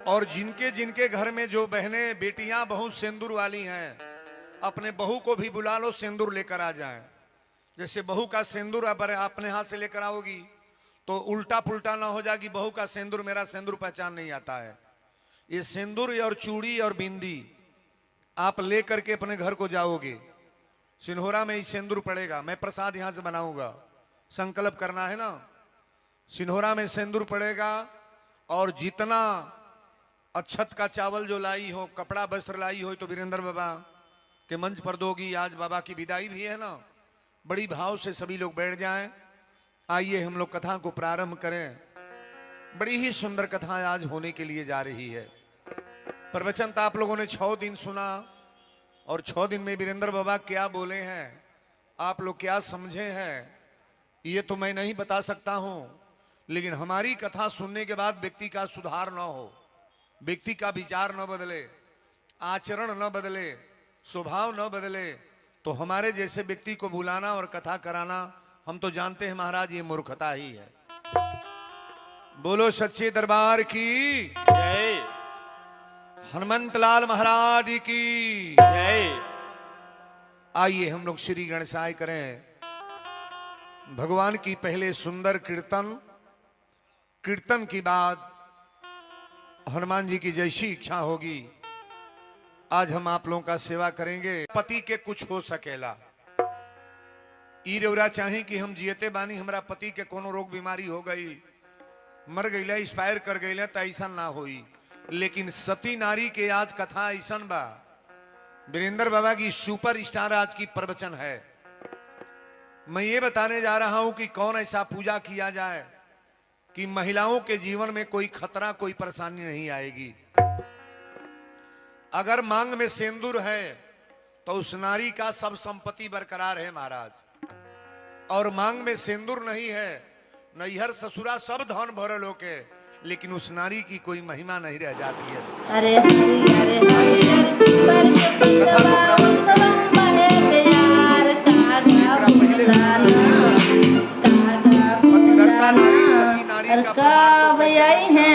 और जिनके जिनके घर में जो बहनें बेटियां बहुत सिंदूर वाली हैं, अपने बहू को भी बुला लो, सिंदूर लेकर आ जाएं। जैसे बहू का सिंदूर अपने हाथ से लेकर आओगी तो उल्टा पुल्टा ना हो जाएगी, बहू का सिंदूर मेरा सिंदूर पहचान नहीं आता है। ये सिंदूर और चूड़ी और बिंदी आप ले करके अपने घर को जाओगे, सिन्होरा में ही सिंदूर पड़ेगा। मैं प्रसाद यहां से बनाऊंगा, संकल्प करना है ना। सिन्होरा में सिंदूर पड़ेगा और जितना अक्षत का चावल जो लाई हो, कपड़ा वस्त्र लाई हो, तो वीरेंद्र बाबा के मंच पर दोगी। आज बाबा की विदाई भी है ना, बड़ी भाव से सभी लोग बैठ जाएं। आइए हम लोग कथा को प्रारंभ करें। बड़ी ही सुंदर कथा आज होने के लिए जा रही है। प्रवचन तो आप लोगों ने 6 दिन सुना और 6 दिन में वीरेंद्र बाबा क्या बोले हैं, आप लोग क्या समझे हैं, ये तो मैं नहीं बता सकता हूं। लेकिन हमारी कथा सुनने के बाद व्यक्ति का सुधार न हो, व्यक्ति का विचार न बदले, आचरण न बदले, स्वभाव न बदले, तो हमारे जैसे व्यक्ति को बुलाना और कथा कराना, हम तो जानते हैं महाराज ये मूर्खता ही है। बोलो सच्चे दरबार की जय। हनुमंत लाल महाराज की जय। आइए हम लोग श्री गणेशाय करें। भगवान की पहले सुंदर कीर्तन, कीर्तन की बाद हनुमान जी की जैसी इच्छा होगी आज हम आप लोगों का सेवा करेंगे। पति के कुछ हो सकेला, ई रेवरा चाहे कि हम जियते बानी, हमारा पति के कोनो रोग बीमारी हो गई, मर गई, एक्सपायर कर गई, तो ऐसा ना होई। लेकिन सती नारी के आज कथा ऐसा बा। वीरेंद्र बाबा की सुपर स्टार आज की प्रवचन है। मैं ये बताने जा रहा हूं कि कौन ऐसा पूजा किया जाए कि महिलाओं के जीवन में कोई खतरा, कोई परेशानी नहीं आएगी। अगर मांग में सिंदूर है तो उस नारी का सब संपत्ति बरकरार है महाराज, और मांग में सिंदूर नहीं है, नैहर ससुरा सब धन भरल होके, लेकिन उस नारी की कोई महिमा नहीं रह जाती है। अरे हरे हरे कथा को प्रारंभ करें। पहले पतिव्रता नारी, सती नारी का प्रमाण तो पहले है।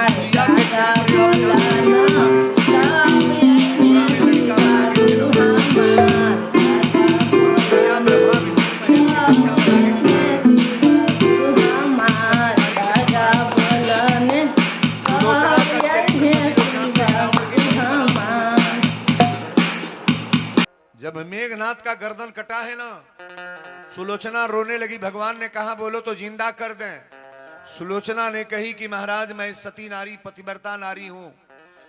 अनसुईया के चरित्र आप जानते हैं कि ब्रह्मा विष्णु पूरा में लड़का बना के खिलौना, अनसुईया ब्रह्मा विष्णु महेश के बच्चा बना के खिलौना। सुलोचना का चरित्र सभी लोग जानते हैं, रावण की बहन का नाम सुलोचना है। जब मेघनाथ का गर्दन कटा है ना, सुलोचना रोने लगी। भगवान ने कहा बोलो तो जिंदा कर दें। सुलोचना ने कही कि महाराज मैं सती नारी, पतिव्रता नारी हूं,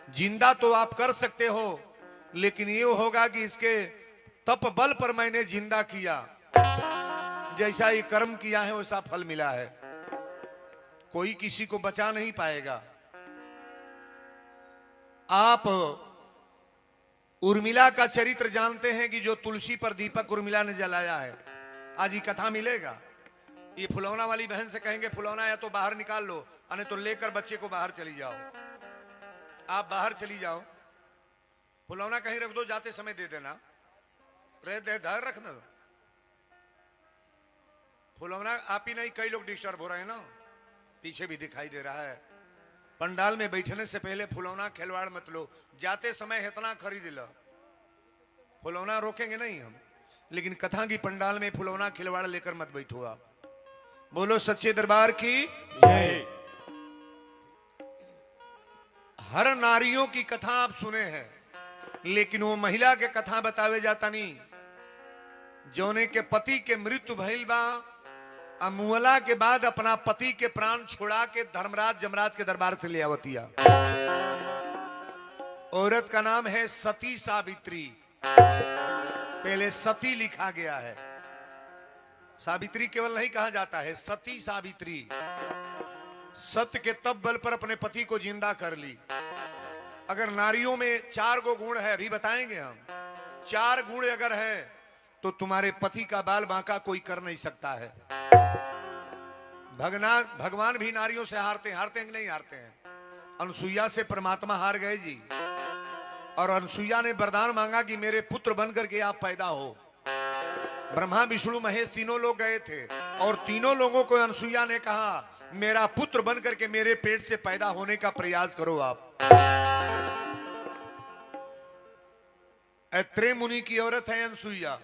जिंदा तो आप कर सकते हो, लेकिन ये होगा कि इसके तप बल पर मैंने जिंदा किया, जैसा ये कर्म किया है वैसा फल मिला है, कोई किसी को बचा नहीं पाएगा। आप उर्मिला का चरित्र जानते हैं कि जो तुलसी पर दीपक उर्मिला ने जलाया है। आज ये कथा मिलेगा। ये फुलौना वाली बहन से कहेंगे फुलौना या तो बाहर निकाल लो, अने तो लेकर बच्चे को बाहर चली जाओ। आप बाहर चली जाओ, फुलौना कहीं रख दो, जाते समय दे देना, धैर्य रखना दो। फुलौना आप ही नहीं, कई लोग डिस्टर्ब हो रहे हैं ना, पीछे भी दिखाई दे रहा है। पंडाल में बैठने से पहले फुलौना खिलवाड़ मत लो, जाते समय इतना खरीद लो। फुलौना रोकेंगे नहीं हम, लेकिन कथा की पंडाल में फुलौना खिलवाड़ लेकर मत बैठो आप। बोलो सच्चे दरबार की जय। हर नारियों की कथा आप सुने हैं, लेकिन वो महिला के कथा बतावे जाता नहीं, जोने के पति के मृत्यु भइल बा, अमुअला के बाद अपना पति के प्राण छोड़ा के धर्मराज जमराज के दरबार से ले आवतिया। औरत का नाम है सती सावित्री, पहले सती लिखा गया है, सावित्री केवल नहीं कहा जाता है, सती सावित्री। सत्य के तब बल पर अपने पति को जिंदा कर ली। अगर नारियों में 4 गो गुण है, अभी बताएंगे हम, 4 गुण अगर है तो तुम्हारे पति का बाल बांका कोई कर नहीं सकता है। भगवान भी नारियों से हारते हैं कि नहीं हारते हैं? अनसुईया से परमात्मा हार गए जी, और अनसुईया ने वरदान मांगा कि मेरे पुत्र बनकर के आप पैदा हो। ब्रह्मा विष्णु महेश तीनों लोग गए थे, और तीनों लोगों को अनसुईया ने कहा मेरा पुत्र बन करके मेरे पेट से पैदा होने का प्रयास करो आप। अत्रे मुनि की औरत है अनसुईया,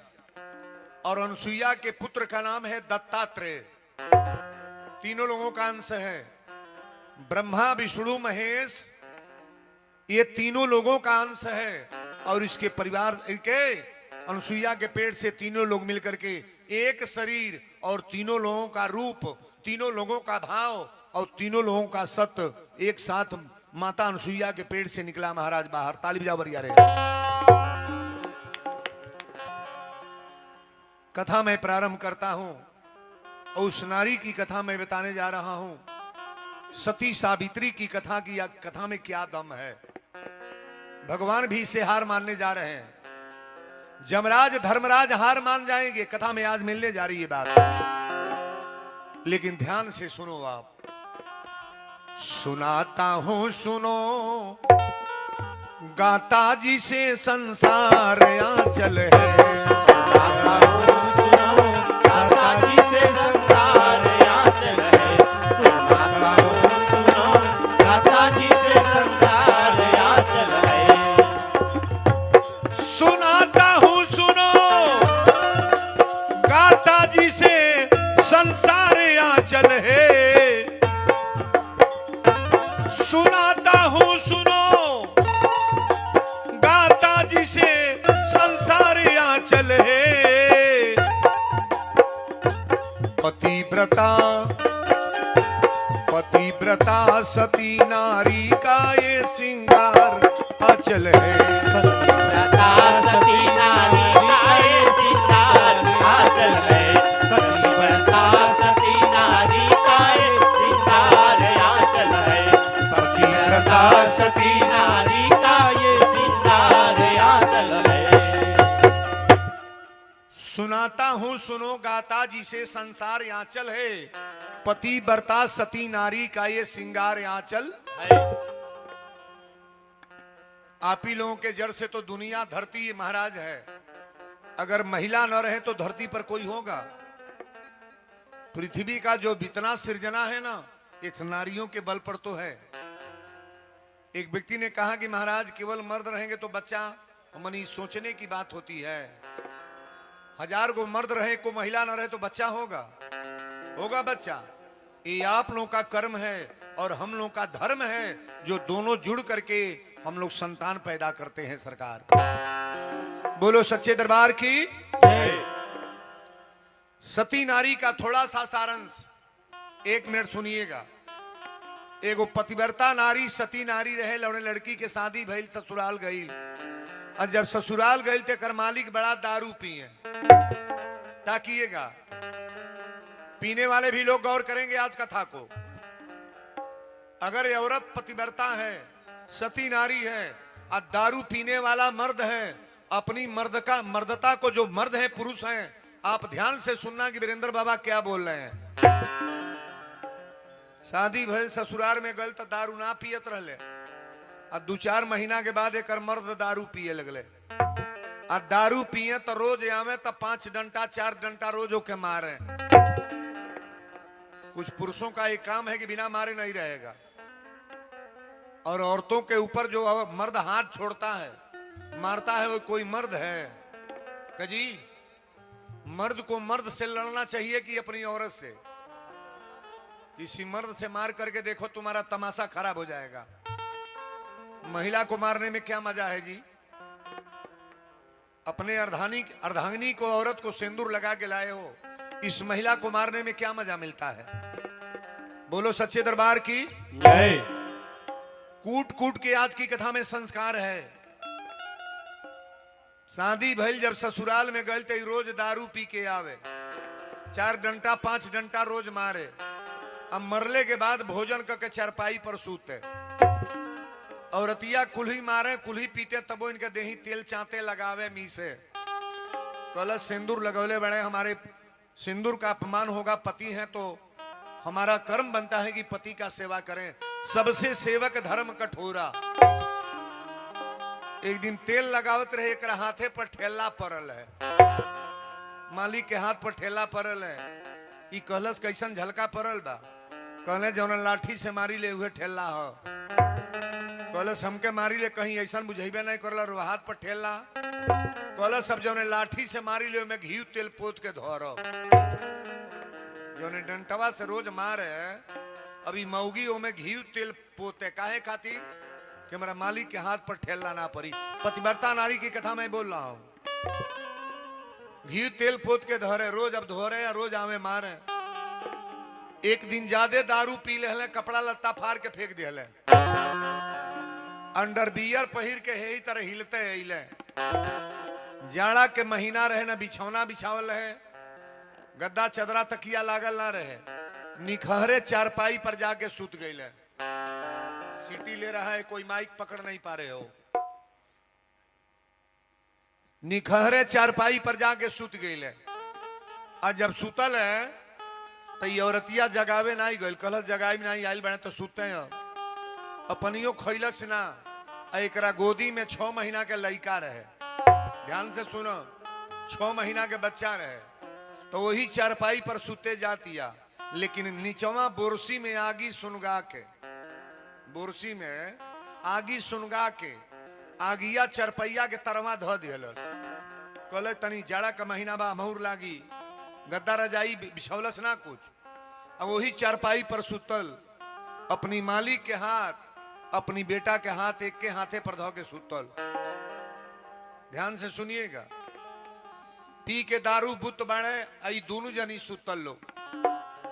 और अनसुईया के पुत्र का नाम है दत्तात्रेय। तीनों लोगों का अंश है, ब्रह्मा विष्णु महेश, ये तीनों लोगों का अंश है। और इसके परिवार के अनसुईया के पेट से तीनों लोग मिलकर के एक शरीर और तीनों लोगों का रूप, तीनों लोगों का भाव और तीनों लोगों का सत्य एक साथ माता अनसुईया के पेट से निकला महाराज बाहर। ताली बजाओ बरिया रे। कथा मैं प्रारंभ करता हूं और उस नारी की कथा मैं बताने जा रहा हूं। सती सावित्री की कथा की कथा में क्या दम है। भगवान भी इसे हार मानने जा रहे हैं, जमराज धर्मराज हार मान जाएंगे। कथा में आज मिलने जा रही है बात, लेकिन ध्यान से सुनो आप। सुनाता हूं सुनो, गाता जी से संसार आंचल है। सुनाता हूं सुनो, गाता जी से संसार आंचल है। सुनाता हूं सुनो, गाता जी से संसार आंचल है। सुनाता हूं सुनो, गाता जी से संसार आंचल है। सुनाता हूं सुनो, गाता जी से संसार आंचल है। पतिव्रता सती नारी का ये श्रृंगार आंचल है। पतिव्रता सती नारी का ये श्रृंगार आंचल है। पतिव्रता सती नारी का ये श्रृंगार आंचल है। पतिव्रता सती नारी का ये श्रृंगार आंचल है। सुनाता हूं सुनो, गाता जी से संसार आंचल है। पतिव्रता सती नारी का ये श्रृंगार आंचल। आप ही लोगों के जड़ से तो दुनिया धरती महाराज है। अगर महिला न रहे तो धरती पर कोई होगा। पृथ्वी का जो इतना सृजना है ना, इस नारियों के बल पर तो है। एक व्यक्ति ने कहा कि महाराज केवल मर्द रहेंगे तो बच्चा, मनी सोचने की बात होती है। 1000 को मर्द रहे को महिला न रहे तो बच्चा होगा, होगा बच्चा। ये आप लोगों का कर्म है और हम लोगों का धर्म है, जो दोनों जुड़ करके हम लोग संतान पैदा करते हैं। सरकार बोलो सच्चे दरबार की। सती नारी का थोड़ा सा सारांश 1 मिनट सुनिएगा। एगो पतिव्रता नारी सती नारी रहे, लौड़े लड़की के शादी भइल, ससुराल गई। और जब ससुराल गई तो कर मालिक बड़ा दारू पिए। ताकिएगा, पीने वाले भी लोग गौर करेंगे आज कथा को। अगर ये औरत पतिव्रता है, सती नारी है और दारू पीने वाला मर्द है, अपनी मर्दता को जो मर्द है, पुरुष हैं, आप ध्यान से सुनना कि वीरेंद्र बाबा क्या बोल रहे हैं। शादी भइल, ससुराल में गल तो दारू ना पियत रहले, और 2-4 महीना के बाद एक मर्द दारू पिए लगले। और दारू पिए तो रोज आवे तो 5 डंटा 4 डंटा रोज होके मारे। कुछ पुरुषों का एक काम है कि बिना मारे नहीं रहेगा, और औरतों के ऊपर जो मर्द हाथ छोड़ता है, मारता है, वो कोई मर्द है कि जी? मर्द को मर्द से लड़ना चाहिए कि अपनी औरत से? किसी मर्द से मार करके देखो, तुम्हारा तमाशा खराब हो जाएगा। महिला को मारने में क्या मजा है जी? अपने अर्धांगिनी को, औरत को सिंदूर लगा के लाए हो, इस महिला को मारने में क्या मजा मिलता है? बोलो सच्चे दरबार की जय। कूट कूट के आज की कथा में संस्कार है। शादी भइल, जब ससुराल में गए तो रोज दारू पी के आवे, 4 डंटा 5 डंटा रोज मारे। अब मरले के बाद भोजन करके चारपाई पर सूते। औरतिया कुल्ही मारे, कुल्ही पीटे, तबो इनके देही तेल चाते लगावे मी से। कल सिंदूर लगौले बड़े, हमारे सिंदूर का अपमान होगा, पति हैं तो हमारा कर्म बनता है कि पति का सेवा करें। सबसे सेवक धर्म कठोरा। एक दिन तेल लगावत रहे, एक हाथे पर ठेला पड़ल है, मालिक के हाथ पर ठेला पड़ल है। ई कहलस कैसन झलका पड़ल बा? कहले जौन लाठी से मारी ले हुए ठेला हो। कहले हमके मारी ले कहीं ऐसा बुझेबे नहीं करला रो हाथ पर ठेला। कहले सब जौने लाठी से मारी ले में घी तेल पोत के धरो। जौने डंटवा से रोज मारे अभी मौगी ओ में घी तेल पोते काहे खातिर कि हमारा मालिक के हाथ पर ठेला ना पड़ी। पतिव्रता नारी की कथा मैं बोल रहा हूं। घी तेल पोत के धरे रोज अब धोरे या रोज आवे मारे। एक दिन ज्यादा दारू पी ले कपड़ा लत्ता फाड़ के फेंक दिले। अंडरवियर पहिर के हे तरह हिलते अले। जाड़ा के महीना रहे ना बिछौना बिछावल रहे गद्दा चदरा तकिया लागल ना रहे। निखहरे चारपाई पर जाके सुत गए। सीटी ले रहा है कोई माइक पकड़ नहीं पा रहे हो। निखहरे चारपाई पर जाके सुत गए। आज जब सुतल है तो ये औरतिया जगावे नहीं गई। कल जगाई नहीं आयल बने तो सुते हैं अपनियो खैलस ना। एकरा गोदी में 6 महीना के लड़का रहे। ध्यान से सुनो 6 महीना के बच्चा रहे तो वही चारपाई पर सुते जातिया। लेकिन नीचवा बोरसी में आगी सुनगा के बोरसी में आगी सुनगा के आगिया चरपैया के तरवा ध दिलस। कहले तनी जाड़ा का महीना बा महूर लागी गद्दा रजाई बिछौलस ना कुछ। अब वही चारपाई पर सुतल अपनी मालिक के हाथ अपनी बेटा के हाथ एक के हाथे पर धो के सुतल। ध्यान से सुनिएगा। पी के दारू बुत बाड़े आई दोनों जनी सुतल लो।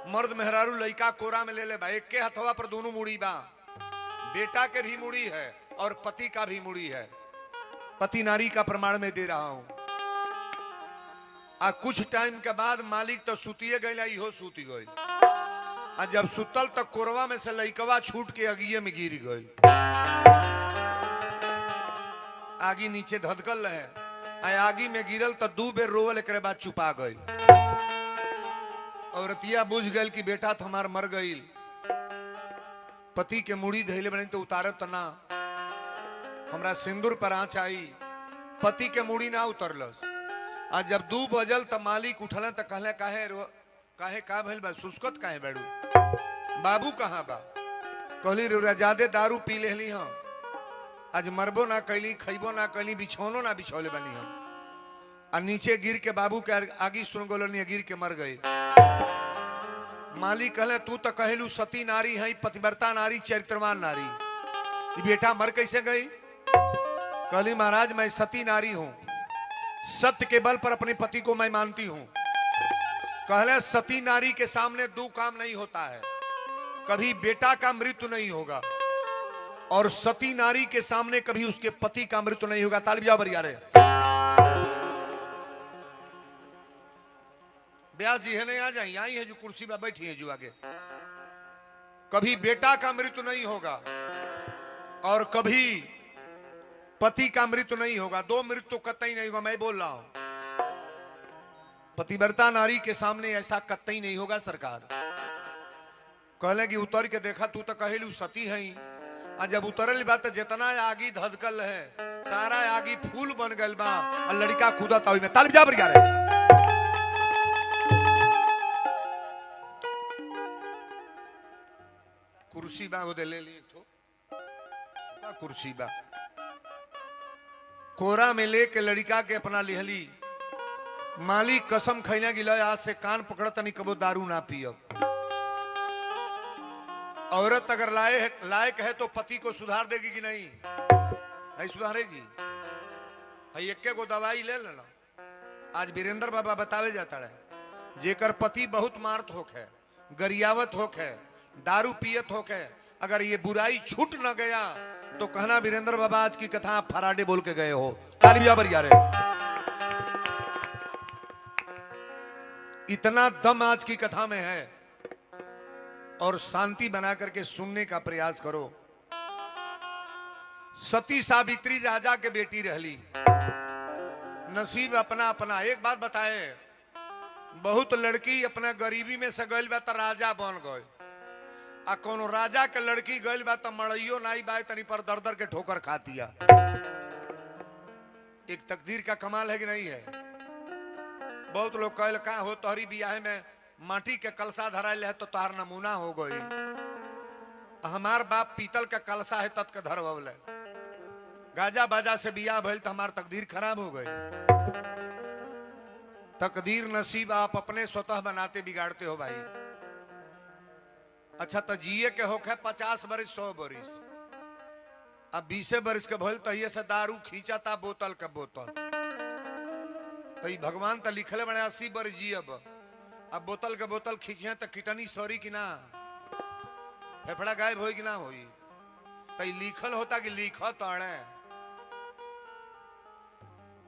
मर्द मेहरारू लड़का कोरा में ले ले बा। एक के हथवा पर दोनों मुड़ी बा। बेटा के भी मुड़ी है और पति का भी मुड़ी है। पति नारी का प्रमाण में दे रहा हूं। आ कुछ टाइम के बाद मालिक तो सुतिए गई इहो सूती गई। आ जब सुतल तो कोरवा में से लइकवा छूट के अगिए में गिर गई। आगी नीचे धधकल रहे। आगी में गिरल तो 2 बेर रोवल एक बाद चुपा गई। औरतिया बुझ गई कि बेटा तो हमार मर गई। पति के मुड़ी धैले बनी तो उतारे तो ना। हमरा सिंदूर पर आँच आई। पति के मुड़ी ना उतरलस। आज जब 2 बजल तो मालिक उठल तो कहले काहे का भइल बा सुस्कत काहे बैठू बाबू कहाँ बा। कहली रे ज्यादा दारू पी लेली हम आज मरबो ना कैली खैबो ना कैली बिछौनो ना बिछौले बनी हम। आ नीचे गिर के बाबू के आगी सुन गोलनी गिर के मर गई। मालिक कहले तू तो कहलू सती नारी है पतिव्रता नारी चरित्रवान नारी बेटा मर कैसे गई। कहली महाराज मैं सती नारी हूं। सत्य के बल पर अपने पति को मैं मानती हूं। कहले सती नारी के सामने 2 काम नहीं होता है। कभी बेटा का मृत्यु नहीं होगा और सती नारी के सामने कभी उसके पति का मृत्यु नहीं होगा। ताली बजाओ बरियारे। ब्यास जी है नहीं आ जाए यही है जो कुर्सी पर बैठी है जो आगे। कभी बेटा का मृत्यु नहीं होगा और कभी पति का मृत्यु नहीं होगा। 2 मृत्यु कतई नहीं होगा। मैं बोल रहा हूं पतिव्रता नारी के सामने ऐसा कतई नहीं होगा। सरकार कहले कि उतर के देखा तू तो कहलू सती है। आज जब उतरल बात जितना आगी धधकल है सारा आगी फूल बन गल बा और लड़का कूदता में। ताली बजा बरियारे। कुर्सी बा वो दे ले लिए तो कुर्सी बा कोरा में लेके लड़का के अपना लिहली। मालिक कसम खैना गिला आज से कान पकड़ता नहीं कबो दारू ना पियब। औरत अगर लायक है तो पति को सुधार देगी कि नहीं? नहीं सुधारेगी। एक को दवाई ले लेना। आज वीरेंद्र बाबा बतावे जाता है जेकर पति बहुत मार्त होक है गरियावत होक है दारू पियत होके अगर ये बुराई छूट न गया तो कहना वीरेंद्र बाबा आज की कथा आप फराडे बोल के गए हो। ताली बजा बरियारे। इतना दम आज की कथा में है और शांति बना करके सुनने का प्रयास करो। सती सावित्री राजा के बेटी रहली। नसीब अपना अपना। एक बात बताए बहुत लड़की अपना गरीबी में से गइल बा त राजा बन गए आ कोनो राजा के लड़की गइल बा त मड़इयो नाई बा तनी पर दर दर के ठोकर खातिया। एक तकदीर का कमाल है कि नहीं है? बहुत लोग कहल का हो तोहरी बियाह में माटी के कलसा धराइल है तो तोहार नमूना हो गई। हमार बाप पीतल का कलसा है तत् के धरवल है। गाजा बाजा से बिया भइल तो हमार तकदीर खराब हो गई। तकदीर नसीब आप अपने स्वतः बनाते बिगाड़ते हो भाई। अच्छा तो जिए के होखे 50 बरिस 100 बरिस, अब 20 बरिस के भइल तहिए से दारू खींचता बोतल के बोतल। तो भगवान तो लिखले बने 80 बरिस जियब, अब बोतल के बोतल खींचे तो किटनी सॉरी कि ना, फेफड़ा गायब होई कि ना होई। तो लिखल होता कि लिखा तड़े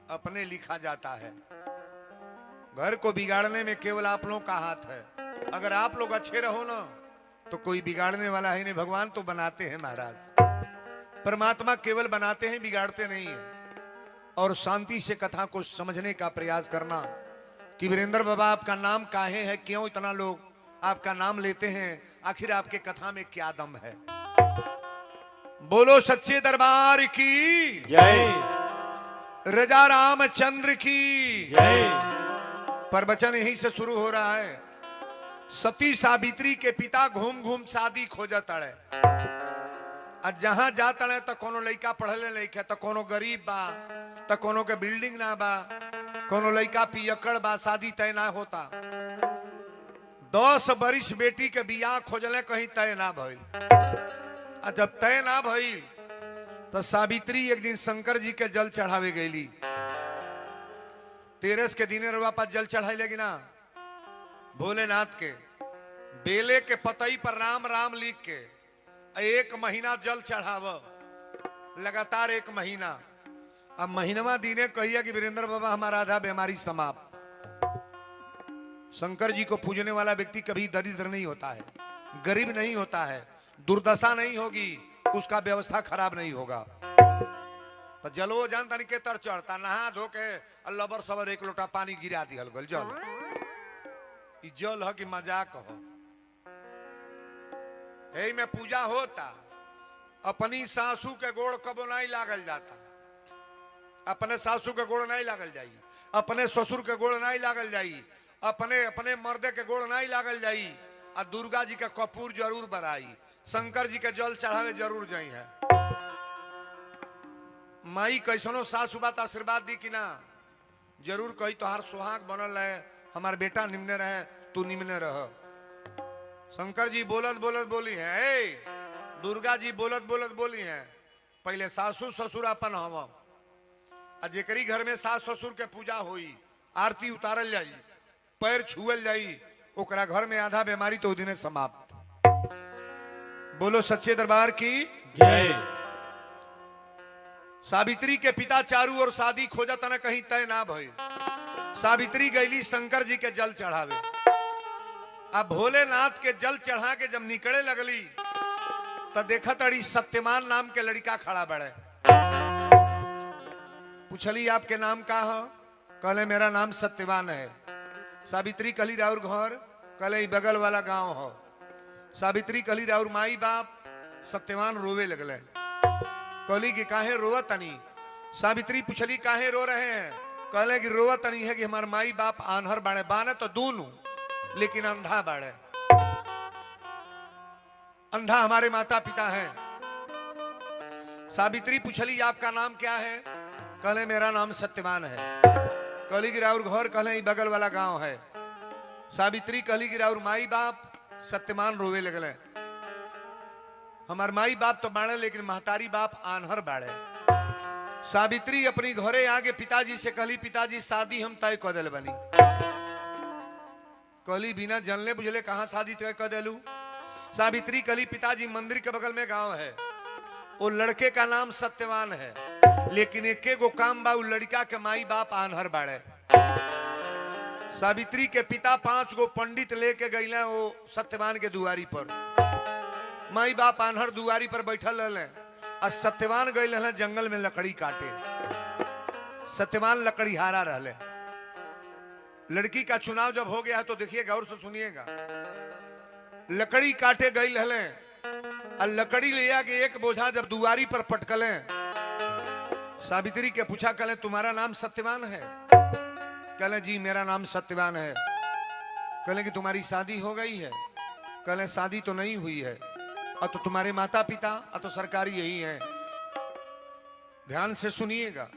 अपने लिखा जाता है। घर को बिगाड़ने में केवल आप लोगों का हाथ है। अगर आप लोग अच्छे रहो ना तो कोई बिगाड़ने वाला है नहीं। भगवान तो बनाते हैं महाराज, परमात्मा केवल बनाते हैं बिगाड़ते नहीं है। और शांति से कथा को समझने का प्रयास करना कि वीरेंद्र बाबा आपका नाम काहे है, क्यों इतना लोग आपका नाम लेते हैं, आखिर आपके कथा में क्या दम है। बोलो सच्चे दरबार की जय, रजा रामचंद्र की जय। प्रवचन यहीं से शुरू हो रहा है। सती सावित्री के पिता घूम घूम शादी खोजत अड़े। जहां जात अड़े तो कोनो लड़का पढ़ले लिखे, तो कोनो गरीब बा, तो कोनो के बिल्डिंग ना बा, कोनो लड़का पियकड़ बा, शादी तय ना होता। 10 बरिस बेटी के बियाह खोजले कहीं तय ना भइल। जब तय ना भइल तो सावित्री एक दिन शंकर जी के जल चढ़ावे गईली। 13 के दिन रवा पास जल चढ़ाई लेगी ना भोलेनाथ के। बेले के पतई पर राम राम लिख के 1 महीना जल चढ़ाव, लगातार 1 महीना। अब महीनवा दिने कहिए कि वीरेंद्र बाबा हमारा आधा बीमारी समाप्त। शंकर जी को पूजने वाला व्यक्ति कभी दरिद्र नहीं होता है, गरीब नहीं होता है, दुर्दशा नहीं होगी, उसका व्यवस्था खराब नहीं होगा। तो जलो जानता नहीं के तर चढ़ता, नहा धो के लबर सबर 1 लोटा पानी गिरा दिया गल। जल जल है कि मजाक हो। यही में पूजा होता, अपनी सासू के गोड़ कबो नहीं लागल जाता, अपने सासू के गोड़ नहीं लागल जाई, अपने ससुर के गोड़ नहीं लागल जाई, अपने अपने मर्दे के गोड़ नहीं लागल जाई। और दुर्गा जी का कपूर जरूर बराई, शंकर जी के जल चढ़ावे जरूर जाई है। माई कैसनो सासु बात आशीर्वाद दी कि ना, जरूर कही तोहार सुहाग बनल है, हमार बेटा निम्ने रहे, तू निम्ने रह। शंकर जी बोलत बोलत बोली है, दुर्गा जी बोलत बोलत बोली है, पहले सासू ससुर अपन हम। जेकरी घर में सास ससुर के पूजा होई, आरती उतारल जाई, पैर छुअल जाई, ओकरा घर में आधा बीमारी तो दिने समाप्त। बोलो सच्चे दरबार की जय। सावित्री के पिता चारू और शादी खोजत न कहीं तय ना भइल। सावित्री गईली शंकर जी के जल चढ़ावे। अब भोलेनाथ के जल चढ़ा के जब निकले लगली तो देखा तड़ी सत्यवान नाम के लड़का खड़ा बड़े। पूछली आपके नाम का हो? कहले मेरा नाम सत्यवान है। सावित्री कहली राउर घर? कहले बगल वाला गांव हो। सावित्री कहली राउर माई बाप? सत्यवान रोवे लगले। कहली कि काहे रोवा तनी? सावित्री पूछली काहे रो रहे हैं? कहले कि रोवा तनी है कि हमारे माई बाप आन्हर बाड़े, बाने तो दोनों लेकिन अंधा बाड़े। अंधा हमारे माता पिता हैं। सावित्री पूछली आपका नाम क्या है? कहले मेरा नाम सत्यवान है। कहली कि राउर घर? कहले बगल वाला गांव है। सावित्री कहली कि राउर माई बाप? सत्यवान रोवे लगले। हमार माई बाप तो बाड़े लेकिन महतारी बाप आन्हर बाड़े। सावित्री अपनी घरे आगे पिताजी से कहली पिताजी शादी हम तय कर दिल बनी। कहली बिना जानले बुझले कहां शादी तय कर दिलू? सावित्री कहली पिताजी मंदिर के बगल में गांव है, वो लड़के का नाम सत्यवान है, लेकिन एके गो काम बा, लड़का के माई बाप आन्हर बाड़े। सावित्री के पिता 5 गो पंडित लेके गईले वो सत्यवान के दुआरी पर। माई बाप आन्हर दुआरी पर बैठल रहले और सत्यवान गए रहले जंगल में लकड़ी काटे। सत्यवान लकड़ीहारा रहले। लड़की का चुनाव जब हो गया है तो देखिए गौर से सुनिएगा। लकड़ी काटे गए रहले और लकड़ी ले आके एक बोझा जब दुआरी पर पटकले, सावित्री के पूछा कहले तुम्हारा नाम सत्यवान है? कहले जी मेरा नाम सत्यवान है। कहले कि तुम्हारी शादी हो गई है? कहले शादी तो नहीं हुई है। तो तुम्हारे माता पिता? तो सरकारी यही है। ध्यान से सुनिएगा।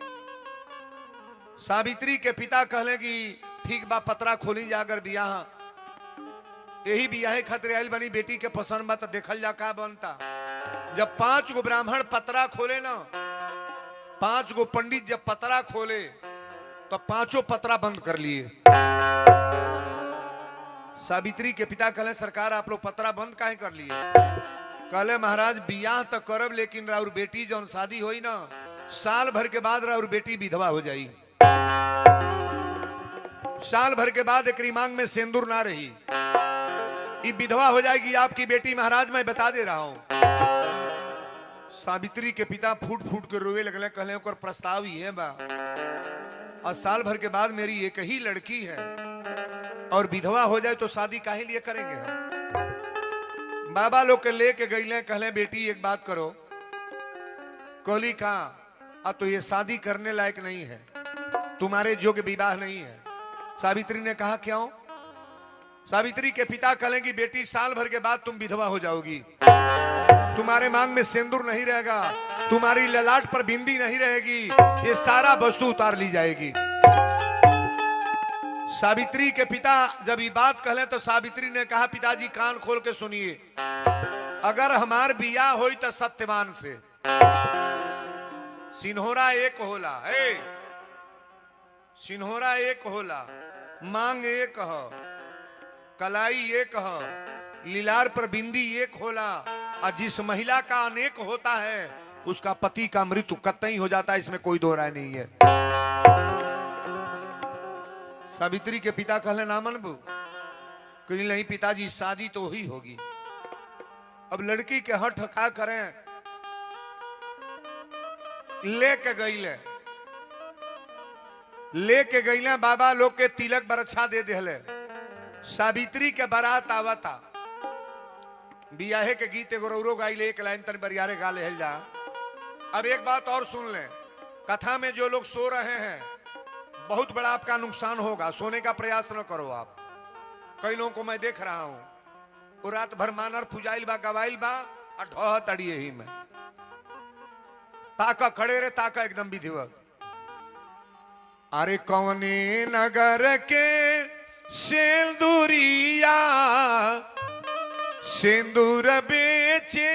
सावित्री के पिता कहले कि ठीक बा, पतरा खोली जाकर बियाह, यही बियाह खतरे आइल बनी, बेटी के पसंद बा तो देखल जा का बनता। जब 5 गो ब्राह्मण पतरा खोले ना, 5 गो पंडित जब पतरा खोले तो 5 पतरा बंद कर लिए। सावित्री के पिता कहले सरकार आप लोग पतरा बंद काहे कर लिए? कहले महाराज बियाह तो करब, लेकिन राउर बेटी जौन शादी होई ना, साल भर के बाद राउर बेटी विधवा हो जाई। साल भर के बाद एकरी मांग में सिंदूर ना रही, ये विधवा हो जाएगी आपकी बेटी महाराज, मैं बता दे रहा हूं। सावित्री के पिता फूट फूट के रोवे लगले। कहले ओकर प्रस्ताव ही है बा, और साल भर के बाद मेरी एक ही लड़की है और विधवा हो जाए तो शादी काहे लिए करेंगे हम? बाबा लोग के लेके गईले। कहले बेटी एक बात करो। कहली कहा तो ये शादी करने लायक नहीं है, तुम्हारे योग्य विवाह नहीं है। सावित्री ने कहा क्यों? सावित्री के पिता कहले कि बेटी साल भर के बाद तुम विधवा हो जाओगी, तुम्हारे मांग में सिंदूर नहीं रहेगा, तुम्हारी ललाट पर बिंदी नहीं रहेगी, ये सारा वस्तु उतार ली जाएगी। सावित्री के पिता जब ये बात कहले तो सावित्री ने कहा पिताजी कान खोल के सुनिए, अगर हमार बियाह होई तो सत्यवान से। सिन्होरा एक होला, सिन्होरा एक होला, मांग एक ह, कलाई एक ह, लीलार पर बिंदी एक होला, और जिस महिला का अनेक होता है उसका पति का मृत्यु कतई हो जाता है, इसमें कोई दो राय नहीं है। सावित्री के पिता कहले ना मनबू? कहली नहीं पिताजी शादी तो ही होगी। अब लड़की के हठ का करें, लेके गईले बाबा लोग के तिलक बरछा दे देले। सावित्री के बारात आवता, बियाहे के गीत एगो रौरो गाइले, एक लाइन तन बरियारे गा ले जा। अब एक बात और सुन ले, कथा में जो लोग सो रहे हैं बहुत बड़ा आपका नुकसान होगा, सोने का प्रयास न करो आप। कई लोगों को मैं देख रहा हूं, वो रात भर मानर पुजाइल बा, गवाइल बा, और ढह तड़िए ही में ताका खड़े रे, ताका एकदम विधिवत। अरे कौने नगर के सिंदूरिया सिंदूर बेचे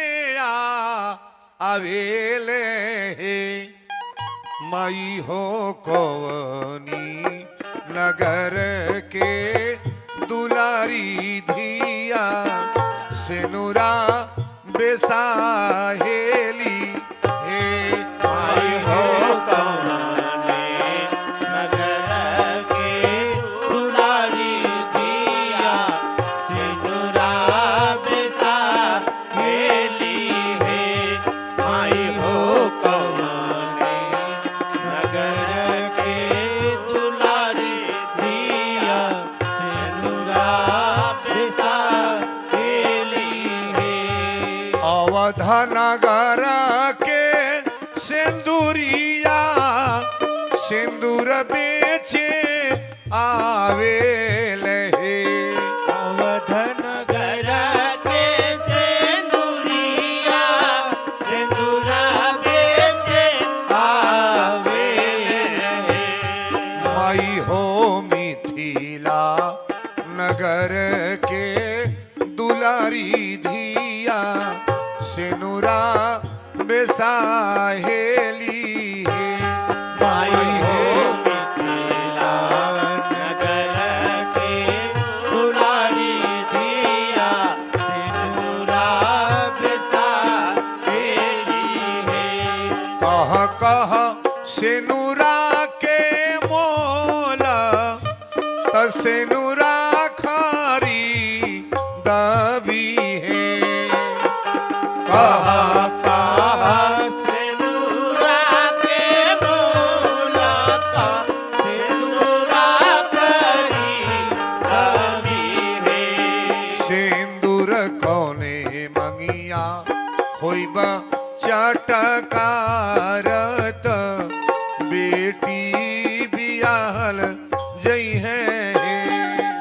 आवेले माई हो कौनी नगर के दुलारी धिया सिनुरा बेसाहेली हे माई हो कौने नगर के दुलारी धिया सिनुरा बेसाहेली है। माई हो कौने नगर के दुलारी धिया सिनुरा बेसाहेली है। अवध नगर के सिंदूरिया सिंदूर बेचे आवेले अवध नगर के सिंदूरिया सिंदूरा बेचे आवेले माई हो मिथिला नगर के दुलारी धिया सिनुरा बेसाहेली है। माई हो मिथिला नगर के दुलारी धिया सिंदूरा बेसाहेली है। कह कह सिनुरा के मोल त सिनुरा खारी दबी है। कह सिंदूरा के मोलता सिंदूरा करी दबी है। सिंदूर कौने मंगिया होइबा चटकारत बेटी बियाहल जई है।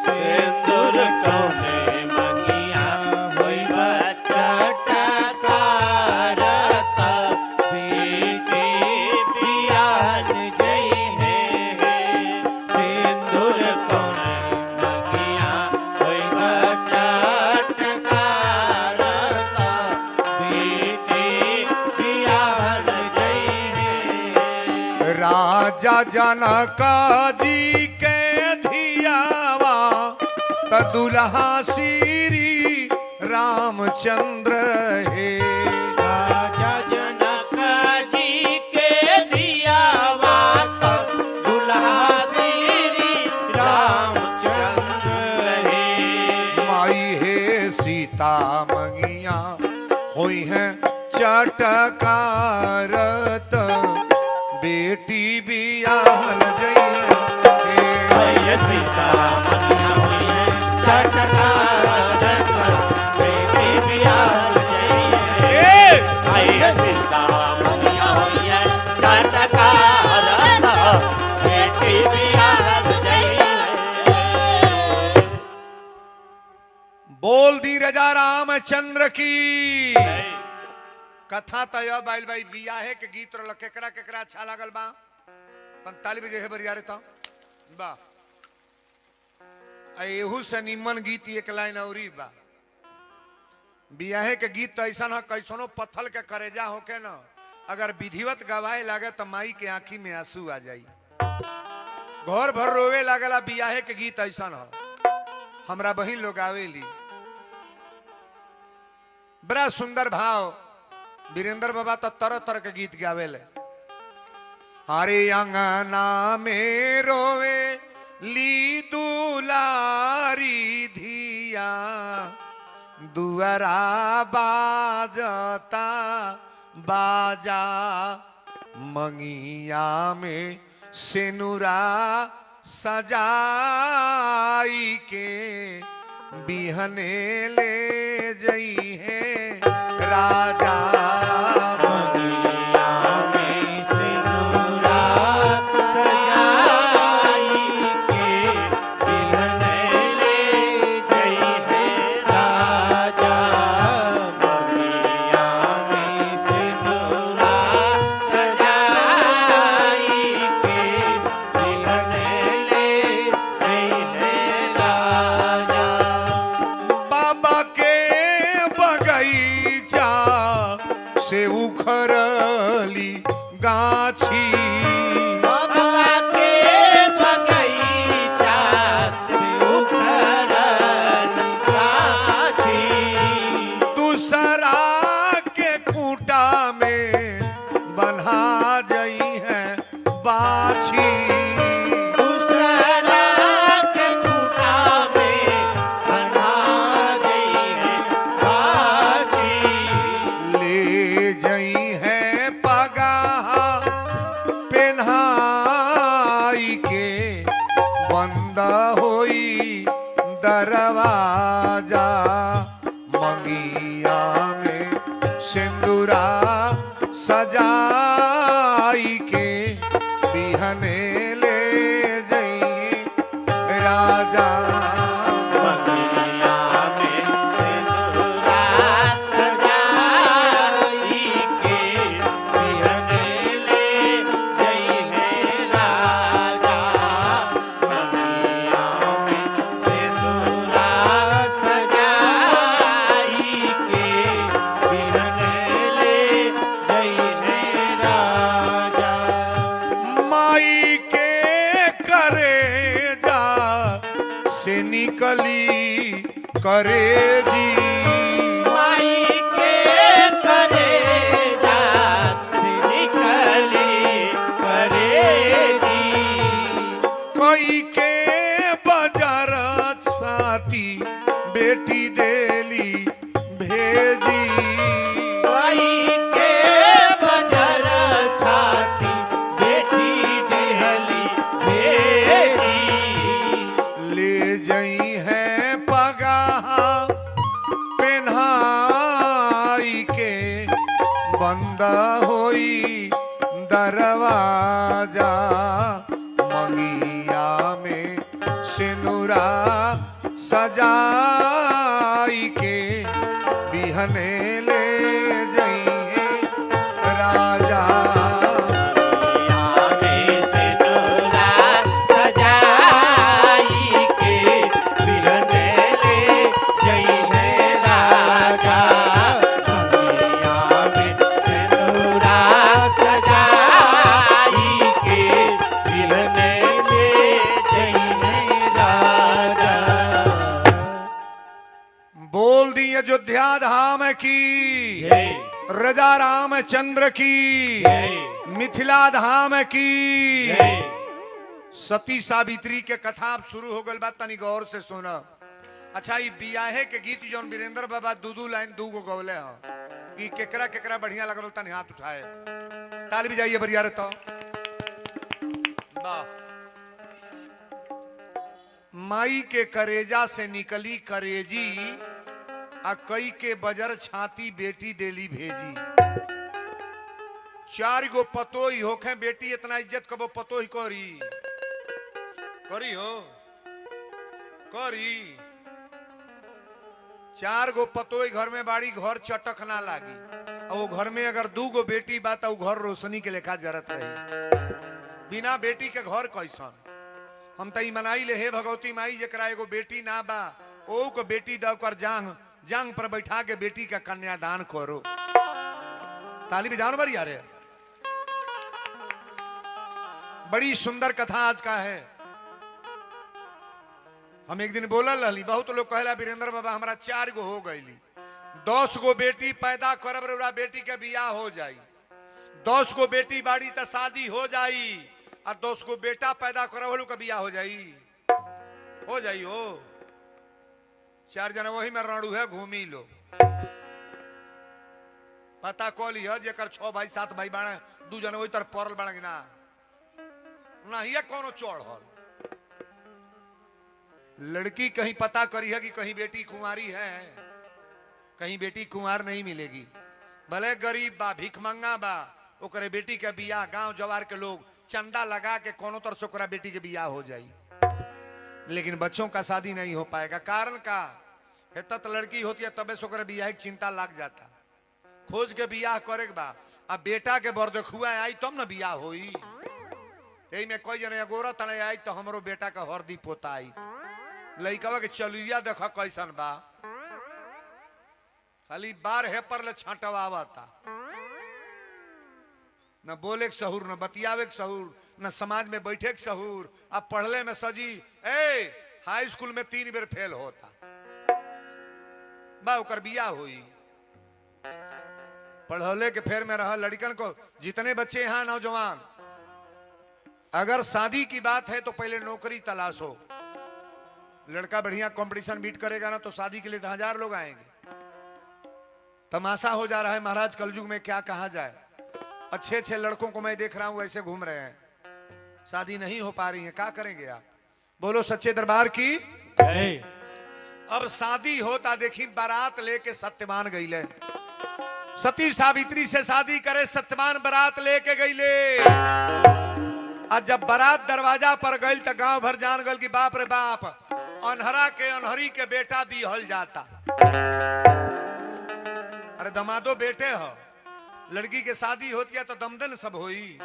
सिंदूर राजा जनक जी के धियावा त दुल्हा श्री रामचंद्र हे। राजा जनक जी के धियावा तो दुल्हा श्री रामचंद्र हे। माई हे सीता मंगिया हुई है चटकारत बेटी बियाहल जय सीता मनिया हुई है चटकारत बेटी बियाहल जय। आइए सीता मनिया हुई है चटकारत बेटी बियाहल जय। बोल दी रजा रामचंद्र की। कथा तय बाइल भाई बियाहे के गीत रल केकरा केकरा अच्छा लागल बा ताली बजे है बरियारे तो बा एहू से निमन गीत एक लाइन औरी बा। बियाहे के गीत तो ऐसा न कैसनो पत्थल के करेजा होके न अगर विधिवत गवाए लागे तो माई के आंखी में आंसू आ जाई, घर भर रोवे लागला। बियाहे के गीत ऐसा न हमरा बहिन लोग आवेली, बड़ा सुंदर भाव। वीरेंद्र बाबा तो तरह तरह के गीत गावेले। हरे अंगना में रोवे ली दुलारी धिया दुआरा बाजता बाजा मंगिया में सेनुरा सजाई के बिहने ले जई है राजा। मंगिया में सिनुरा सजाई के बिहने ले गई है राजा। मंगिया में सिनुरा सजाई के बिहने ले गई है राजा। बाबा के बगीचा से उखरली गाछी बाबा के बगीचा से उखरली गाछी दूसरा के खूंटा में बन्हा जई है बाछी। दूसरा के खूंटा में बन्हा गई है बाछी। ले जई है पगाहा पेन्हाई के बंद होई दरवाजा मंगिया में सिंदूरा सजाई के बिहने ले जई राजा। मंगिया में सिंदूरा सजाई के बिहने ले गई है राजा। मंगिया में सिंदूरा सजाई के बिहने ले गई है राजा। माई के करेजा से निकली करेजी माई के करेजा से निकली करेजी। कोई के बाजार साथी बेटी देली भेजी माई के बजर छाती बेटी देहली भेजी। ले जई है पगाहा पेन्हाई के बंद होई दरवाजा मंगिया में सिनुरा सजाई के बिहने ले जई है राजा। मंगिया में सिनुरा सजाई के बिहने ले गई है राजा। मंगिया में सिनुरा सजाई के की, जय रजा रामचंद्र की, जय मिथिला धाम की। जय। सती सावित्री के कथा अब शुरू हो गल बा, तनी गौर से सुना। अच्छा, ये बियाहे के गीत जौन वीरेंद्र बाबा दू लाइन दू गो गौले ह, ई केकरा केकरा बढ़िया लगल तनी हाथ उठाए, ताली बजाइए बढ़िया रे। तो वाह। माई के करेजा से निकली करेजी, आ कई के बजर छाती बेटी देली भेजी। 4 गो पतो ही होखे बेटी, इतना इज्जत कबो पतो ही करी हो करी। 4 गो पतो ही घर में बाड़ी, घर चटक ना लागी। और वो घर में अगर 2 गो बेटी बा तो घर रोशनी के लेखा जरत रही। बिना बेटी के घर कैसन। हम तई मनाई ले, हे भगवती माई जकरा एगो बेटी ना बा, ओ को बेटी दो कर जांग पर बैठा के बेटी का कन्यादान करो। ताली बजाओ बारी यार। बड़ी सुंदर कथा आज का है। हम एक दिन बोलल रहली, बहुत लोग कहला वीरेंद्र बाबा हमारा 4 गो हो गईली, 10 गो बेटी पैदा करब रउरा बेटी के बियाह हो जाई। 10 गो बेटी बाड़ी त शादी हो जाई, और 10 गो बेटा पैदा करब का बियाह हो जाई हो। 4 जना वही में रणू है, घूमी लो। पता कॉली है जेकर 6 भाई 7 भाई बाणे, 2 जना वही तरफ पड़ल बाणे ना ये कोनो चढ़ल। लड़की कहीं पता करी है कि कहीं बेटी कुंवारी है, कहीं बेटी कुंवार नहीं मिलेगी। भले गरीब बा, भिखमंगा बा, ओकरे बेटी के बियाह गांव जवार के लोग चंदा लगा के कोनो तरह से ओकरा बेटी के बियाह हो जाई, लेकिन बच्चों का शादी नहीं हो पाएगा। कारण का है, तत लड़की होती है तबे से ओकरा बियाह की चिंता लग जाता। खोज के बियाह करे के बा, अब बेटा के बरदखुआ आई तब न बियाह होई। यही में कोई जने अगोरा तने आई तो हमरो बेटा का हरदी पोता आई। लइकवा के चलुइया देख कैसन बा, खाली बार है पर ले छांटवावता, न बोले के सहूर, न बतियावे के सहूर, न समाज में बैठे के सहूर। अब पढ़ले में सजी हाई स्कूल में 3 बेर फेल होता बा, ओकर बियाह हुई। पढ़ौले के फेर में रहा लड़कन को। जितने बच्चे यहाँ नौजवान, अगर शादी की बात है तो पहले नौकरी तलाशो। लड़का बढ़िया कंपटीशन बीट करेगा ना तो शादी के लिए 1000 लोग आएंगे। तमाशा हो जा रहा है महाराज कलयुग में, क्या कहा जाए। अच्छे लड़कों को मैं देख रहा हूं ऐसे घूम रहे हैं, शादी नहीं हो पा रही है, क्या करेंगे आप। बोलो सच्चे दरबार की। अब शादी होता, देखी बारात लेके सत्यवान गईले। सती सावित्री से शादी करे सत्यवान बारात लेके गईले। आज जब बारात दरवाजा पर गई तो गांव भर जान गल कि बाप रे बाप, अनहरा के अनहरी के बेटा भी हल जाता। अरे दमादो बेटे हो, लड़की के शादी होती है तो दमदन सब होई।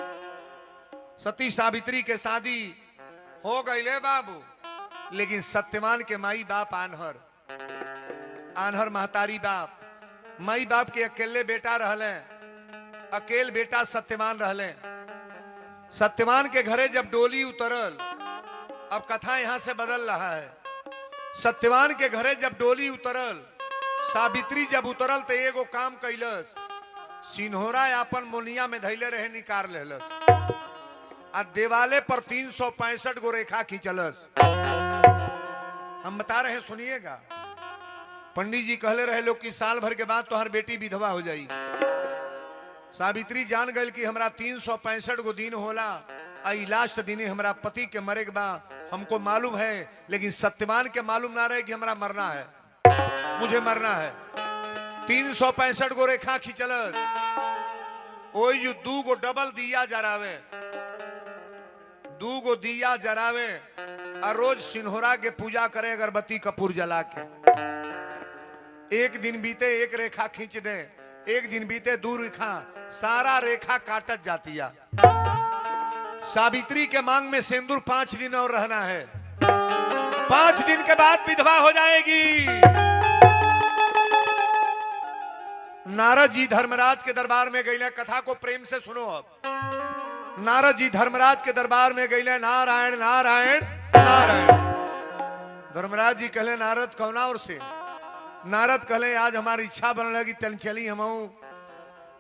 सती सावित्री के शादी हो गई ले बाबू, लेकिन सत्यवान के माई बाप आनहर महतारी बाप, माई बाप के अकेले बेटा रहले, अकेल बेटा सत्यवान रहले। सत्यवान के घरे जब डोली उतरल, अब कथा यहां से बदल रहा है। सत्यवान के घरे जब डोली उतरल, सावित्री जब उतरल तो एगो काम कैलस, सिन्होरा अपन मोनिया में धैले रहे निकाल लेलस, आ देवाले पर 365 गो रेखा खींचलस। हम बता रहे हैं सुनिएगा। पंडित जी कहले रहे लोग कि साल भर के बाद तो हर बेटी विधवा हो जाई। सावित्री जान गई कि हमरा 365 गो दिन होला, आई लास्ट दिने हमरा पति के मरे के बाद हमको मालूम है, लेकिन सत्यवान के मालूम ना रहे कि हमरा मरना है, मुझे मरना है। 365 गो रेखा खींचलस, ओई जो 2 गो डबल दिया जरावे, 2 गो दिया जरावे, और रोज सिन्होरा के पूजा करे अगरबत्ती कपूर जला के। एक दिन बीते 1 रेखा खींच दे, एक दिन बीते 2 रेखा, सारा रेखा काटत जाती है। सावित्री के मांग में सिंदूर 5 दिन और रहना है, 5 दिन के बाद विधवा हो जाएगी। नारद जी धर्मराज के दरबार में गईले, कथा को प्रेम से सुनो। अब नारद जी धर्मराज के दरबार में गईले, नारायण नारायण नारायण। धर्मराज जी कहले नारद कौना और से, नारद कहले आज हमारी इच्छा बन लगी चल चली हम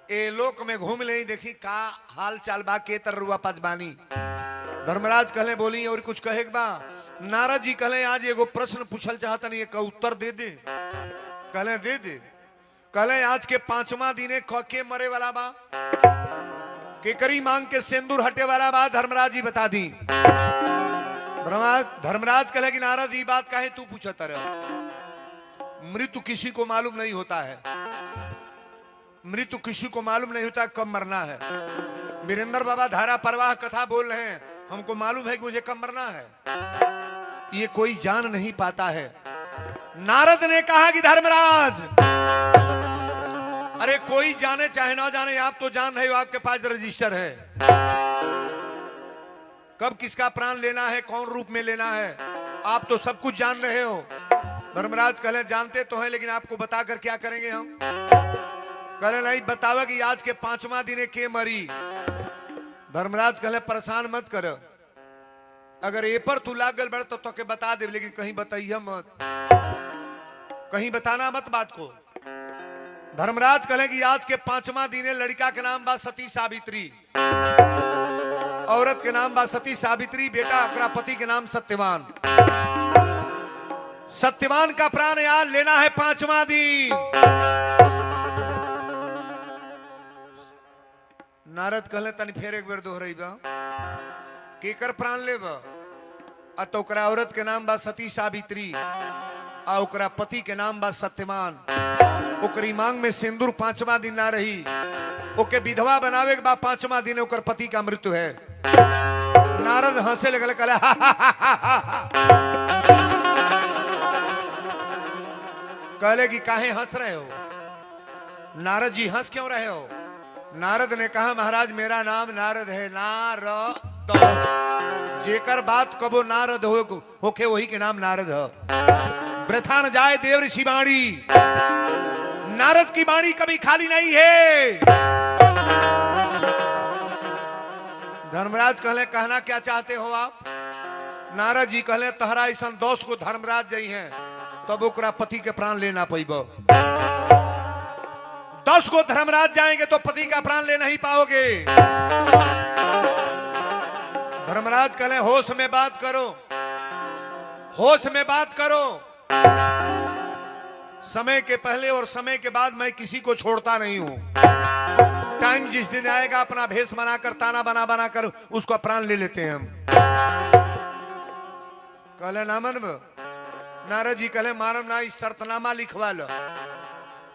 ए लोक में घूम ले देखी का हाल चाल बा के तरुआ पजबानी। धर्मराज कहले बोली और कुछ कहे बा। नारद जी कहले आज एगो प्रश्न पूछल चाहतन एक उत्तर दे दे। कहले दे दे। कहले आज के 5वां दिने के मरे वाला बा केकरी मांग के सिंदूर हटे वाला बा धर्मराज जी बता दी। धर्मराज कहले कि नारद ये बात काहे तू पूछत रहे। मृत्यु किसी को मालूम नहीं होता है, मृत्यु किसी को मालूम नहीं होता कब मरना है। वीरेंद्र बाबा धारा प्रवाह कथा बोल रहे हैं, हमको मालूम है कि मुझे कब मरना है, ये कोई जान नहीं पाता है। नारद ने कहा कि धर्मराज अरे कोई जाने चाहे ना जाने आप तो जान रहे हो, आपके पास रजिस्टर है, कब किसका प्राण लेना है, कौन रूप में लेना है, आप तो सब कुछ जान रहे हो। धर्मराज कहले जानते तो हैं लेकिन आपको बताकर क्या करेंगे हम। कहले नहीं बतावा कि आज के 5वां दिने के मरी। धर्मराज कहले परेशान मत कर, अगर ए पर तू लागल बढ़ तो के बता दे, लेकिन कहीं बताइए मत, कहीं बताना मत बात को। धर्मराज कहले कि आज के 5वां दिने लड़का के नाम बा सती सावित्री, औरत के नाम बा सती सावित्री, बेटा ओकरा पति के नाम सत्यवान। सत्यवान का प्राण यार लेना है 5वां दिन। नारद कहले तनी फेर एक बेर दोहराई बा केकर प्राण लेब। तो ओकरा औरत के नाम बा सती सावित्री आ ओकरा पति के नाम बा सत्यवान। ओकरी मांग में सिंदूर 5वां दिन ना रही, ओके विधवा बनावे के बाद 5वां दिन ओकर पति का मृत्यु है। नारद हंसे लगल कहले कहले कि काहे हंस रहे हो। नारद जी हंस क्यों रहे हो। नारद ने कहा महाराज मेरा नाम नारद है, नारद जेकर बात कबो नारद होके वही के नाम नारद है। वृथा न जाए देव ऋषि वाणी, नारद की वाणी कभी खाली नहीं है। धर्मराज कहले कहना क्या चाहते हो आप। नारद जी कहले तहरा ऐसा दोष को धर्मराज जई हैं तब ओकरा पति के प्राण लेना पैब। 10 को धर्मराज जाएंगे तो पति का प्राण ले नहीं पाओगे। धर्मराज कहले होश में बात करो, होश में बात करो। समय के पहले और समय के बाद मैं किसी को छोड़ता नहीं हूं। टाइम जिस दिन आएगा अपना भेष बनाकर ताना बना बना कर उसका प्राण ले लेते हैं हम। कहले ना मनब। नारद जी कहले मानव ना इस शर्तनामा लिखवा लो,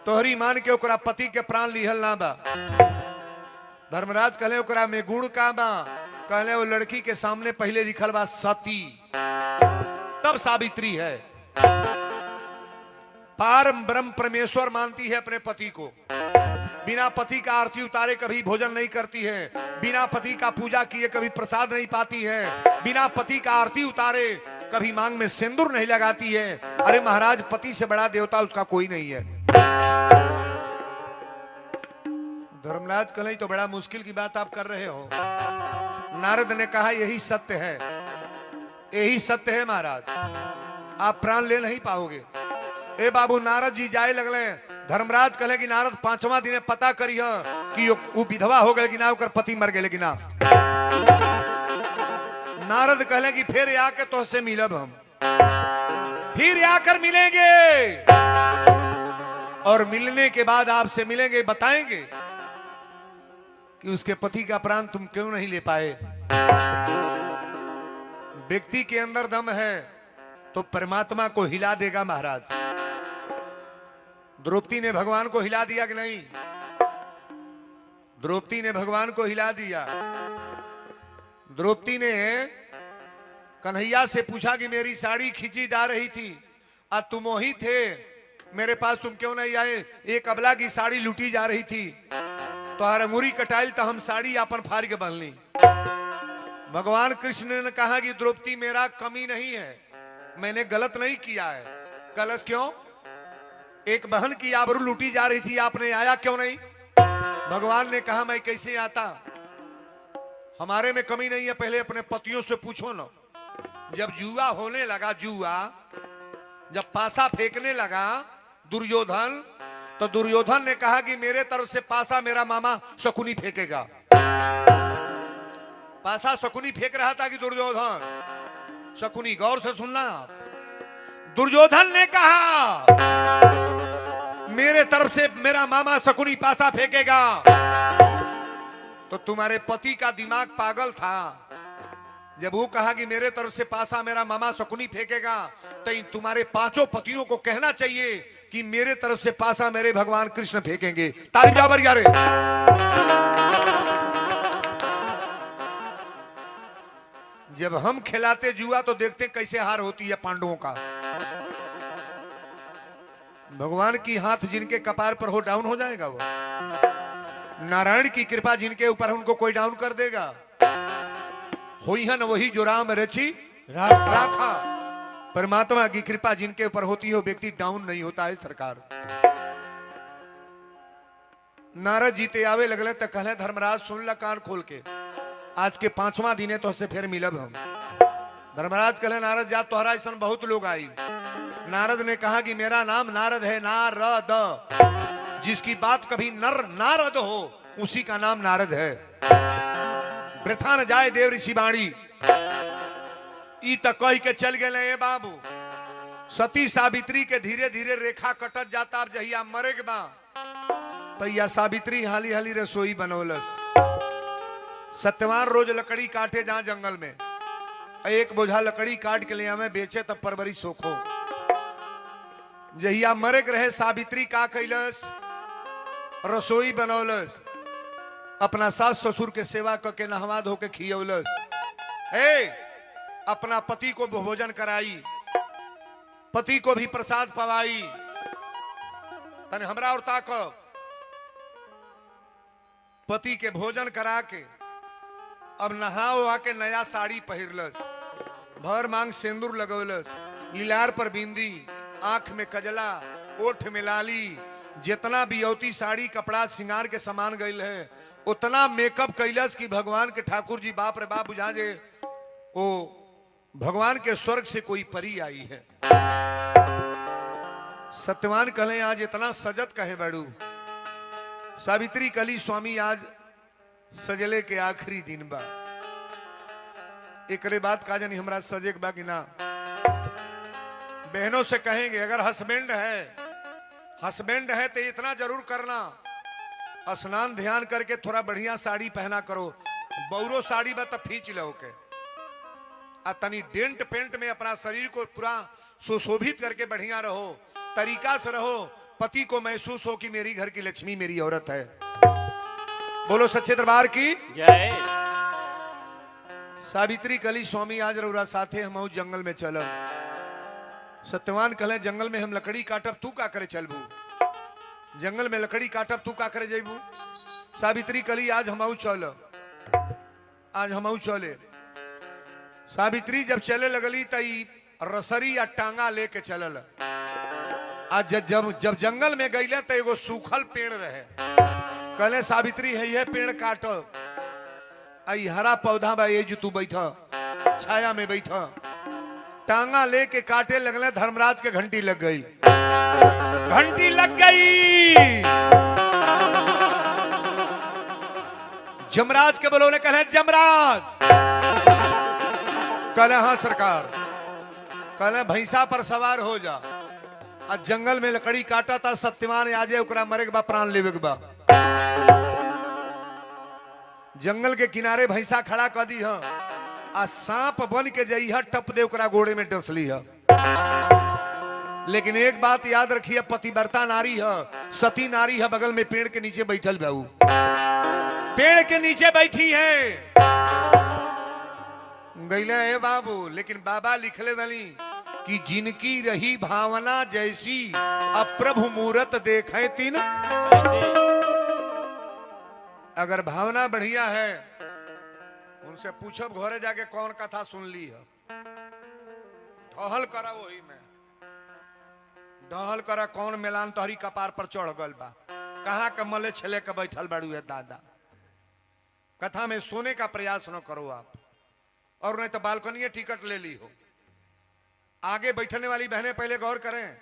तोहरी मान के ओकरा पति के प्राण लिहल ना बा। धर्मराज कहले ओकरा में गुण का बा। कहले वो लड़की के सामने पहले लिखल बा सती, तब सावित्री है। पारम ब्रह्म परमेश्वर मानती है अपने पति को, बिना पति का आरती उतारे कभी भोजन नहीं करती है, बिना पति का पूजा किए कभी प्रसाद नहीं पाती है, बिना पति का आरती उतारे कभी मांग में सिंदूर नहीं लगाती है। अरे महाराज पति से बड़ा देवता उसका कोई नहीं है। धर्मराज कहले तो बड़ा मुश्किल की बात आप कर रहे हो। नारद ने कहा यही सत्य है, यही सत्य है महाराज, आप प्राण ले नहीं पाओगे। ए बाबू नारद जी जाए लगले। धर्मराज कहले कि नारद 5वां दिन पता करिए कि वो विधवा हो गए कि ना, ओकर पति मर गए कि ना। नारद कहले कि फिर आके तो से मिलब हम, फिर आकर मिलेंगे और मिलने के बाद आपसे मिलेंगे, बताएंगे कि उसके पति का प्राण तुम क्यों नहीं ले पाए। व्यक्ति के अंदर दम है तो परमात्मा को हिला देगा महाराज। द्रौपदी ने भगवान को हिला दिया कि नहीं। द्रौपदी ने भगवान को हिला दिया। द्रौपदी ने कन्हैया से पूछा कि मेरी साड़ी खींची जा रही थी, आज तुम वही थे, मेरे पास तुम क्यों नहीं आए। एक अबला की साड़ी लूटी जा रही थी तो अंगूरी कटाइल तो हम साड़ी अपन फाड़ के बन ली। भगवान कृष्ण ने कहा कि द्रौपदी मेरा कमी नहीं है, मैंने गलत नहीं किया है। गलत क्यों। एक बहन की आबरू लूटी जा रही थी, आपने आया क्यों नहीं। भगवान ने कहा मैं कैसे आता, हमारे में कमी नहीं है, पहले अपने पतियों से पूछो ना। जब जुआ होने लगा, जुआ जब पासा फेंकने लगा, दुर्योधन, तो दुर्योधन ने कहा कि मेरे तरफ से पासा मेरा मामा शकुनी फेंकेगा। पासा शकुनी फेंक रहा था कि दुर्योधन? शकुनी, गौर से सुनना। दुर्योधन ने कहा मेरे तरफ से मेरा मामा शकुनी पासा फेंकेगा, तो तुम्हारे पति का दिमाग पागल था। जब वो कहा कि मेरे तरफ से पासा मेरा मामा शकुनी फेंकेगा, तो इन तुम्हारे पांचों पतियों को कहना चाहिए कि मेरे तरफ से पासा मेरे भगवान कृष्ण फेंकेंगे। ताली बराबर यारे। जब हम खिलाते जुआ तो देखते कैसे हार होती है पांडवों का। भगवान की हाथ जिनके कपार पर हो डाउन हो जाएगा वो। नारायण की कृपा जिनके ऊपर उनको कोई डाउन कर देगा। होई है न वही जो राम रची राखा। परमात्मा की कृपा जिनके ऊपर होती है वो व्यक्ति डाउन नहीं होता है सरकार। नारद जीते आवे लगले तो कहले धर्मराज सुन ला कान खोल के, आज के 5वां दिन है तो उससे फिर मिलब हम। धर्मराज कहले नारद जा तोहरा ऐसा बहुत लोग आई। नारद ने कहा कि मेरा नाम नारद है, नारद। जिसकी बात कभी नर नारद हो उसी का नाम नारद है। वृथा न जाए देव ऋषि वाणी। ई तक कह के चल गए बाबू। सती सावित्री के धीरे धीरे रेखा कटत जाता। अब जहिया मरेग बा तैया सावित्री हाली हाली रसोई बनौलस। सत्यवान रोज लकड़ी काटे जहां जंगल में, एक बोझा लकड़ी काट के ले आवे बेचे तब परवरी सोखो। जहिया मरेग रहे सावित्री का कैलस, रसोई बनौलस। अपना सास ससुर के सेवा करके नहवा धो के खियौलस। अपना पति को भोजन कराई, पति को भी प्रसाद पवाई। तने हमरा और ताक पति के भोजन करा के अब नहा उहा के नया साड़ी पहिरलस। भर मांग सिंदूर लगौलस, लीलार पर बिंदी, आंख में कजला, ओठ में लाली। जितना बियौती साड़ी कपड़ा सिंगार के सामान गईल है उतना मेकअप कैलस कि भगवान के ठाकुर जी बाप रे बाप बुझा जे ओ भगवान के स्वर्ग से कोई परी आई है। सत्यवान कहले आज इतना सजत कहे बड़ू। सावित्री कली स्वामी आज सजले के आखिरी दिन बा। एकरे बाद का जानी हमरा सजे के बा कि ना। बहनों से कहेंगे अगर हस्बैंड है तो इतना जरूर करना, स्नान ध्यान करके थोड़ा बढ़िया साड़ी पहना करो। बौरो साड़ी बा तब खींच लो के आ तनी डेंट पेंट में अपना शरीर को पूरा सुशोभित करके बढ़िया रहो, तरीका से रहो। पति को महसूस हो कि मेरी घर की लक्ष्मी मेरी औरत है। बोलो सच्चे दरबार की जय। सावित्री कली स्वामी आज रउरा साथे हम जंगल में चलब। सत्यवान कहले जंगल में हम लकड़ी काटब, तू का करे चलबू? जंगल में लकड़ी काटब, तू का करे जेबू? सावित्री कली आज हम चले। सावित्री जब चले लगली तई रसरी या टांगा लेके चलल। आज जब जंगल में गईले तो एगो सूखल पेड़ रहे। कहले सावित्री है यह पेड़ काटो। आई हरा पौधा बा ये जो तू बैठा छाया में बैठा। टांगा लेके काटे लगले, धर्मराज के घंटी लग गई। जमराज के बोलोने कहले जमराज। कहले हाँ सरकार। कहले भैंसा पर सवार हो जा। आज जंगल में लकड़ी काटा था सत्यवान आजे ओकरा मरे के बा, प्राण लेवे के बा। जंगल के किनारे भैंसा खड़ा कर दी है। आ सांप बन के जाई है, टप दे ओकरा गोड़े में डसली है। लेकिन एक बात याद रखिए, पतिव्रता नारी है, सती नारी है, बगल में पेड़ के नीचे बैठल बाबू। पेड़ के नीचे बैठी है गईले है बाबू। लेकिन बाबा लिखले वाली कि जिनकी रही भावना जैसी अप्रभु मूरत देखे तीन। अगर भावना बढ़िया है उनसे पूछब घरे जाके कौन कथा सुन ली है। ढहल करा वही में ढहल करा कौन मेलान तोहरी कपार पर चढ़ गल बा। कहाँ के मले छले के बैठल बाड़ू है दादा। कथा में सोने का प्रयास न करो आप, और नहीं तो बालकनी टिकट ले ली हो। आगे बैठने वाली बहनें पहले गौर करें।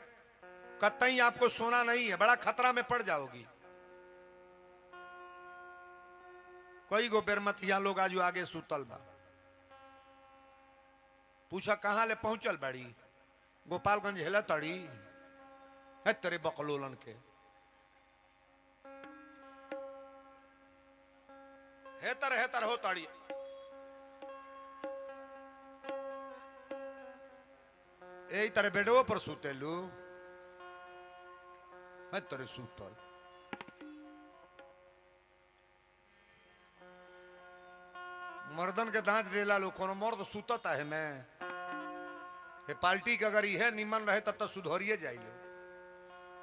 कतई आपको सोना नहीं है, बड़ा खतरा में पड़ जाओगी। कई गो बेरमतिया लोग आज आगे सुतल बा, पूछा कहां ले पहुंचल बाड़ी, गोपालगंज हेला तड़ी है तेरे बकलोलन के हेतर हो तड़ी। यही तरह बेडो पर सुतेलू है तेरे सुतल। मर्दन के दांत देला लो, कोनो मर्द सुतता है मैं ये पार्टी के अगर यह निमन रहे तब तो सुधरिए जाइए।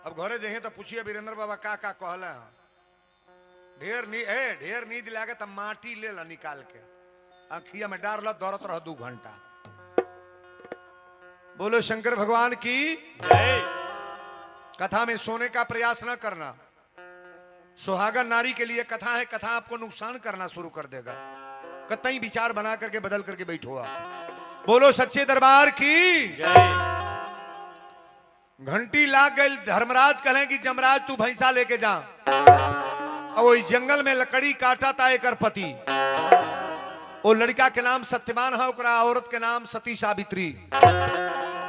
अब घरे जहे तो पूछिए वीरेंद्र बाबा का कहला, ढेर नींद लागे तब माटी ले ला निकाल के आखिया में डार ला, दौड़त रह 2 घंटा। बोलो शंकर भगवान की जय। कथा में सोने का प्रयास न करना, सुहागन नारी के लिए कथा है, कथा आपको नुकसान करना शुरू कर देगा। कतई विचार बना करके बदल करके बैठो आप। बोलो सच्चे दरबार की जय। घंटी लाग गई, धर्मराज कहें कि जमराज तू भैंसा लेके जा। अब वही जंगल में लकड़ी काटा था एक पति, वो लड़का के नाम सत्यवान है, ओकरा औरत के नाम सती सावित्री।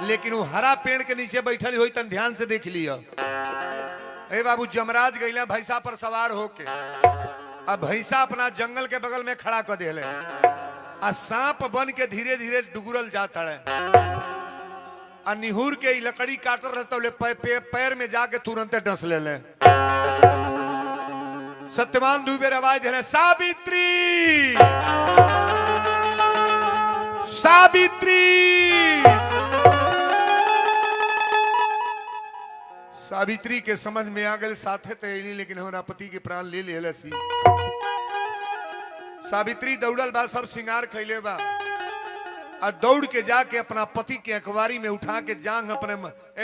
लेकिन वो हरा पेड़ के नीचे बैठल हुई, तन ध्यान से देख लिया। ए बाबू जमराज गईला भैंसा पर सवार होके, अब भैंसा अपना जंगल के बगल में खड़ा कर दिले, आ सांप बन के धीरे धीरे डुगरल जाता है। आ निहुर के लकड़ी काट रहे तो पैर में जाके तुरंत डस ले ले। सत्यवान 2 बेर आवाज दे, सावित्री सावित्री। सावित्री के समझ में आ गए साथे तो नहीं, लेकिन हमारा पति के प्राण ले ले सी। सावित्री दौड़ल बा, सब श्रृंगार कैले बा, और दौड़ के जाके अपना पति के अखबारी में उठा के जांग अपने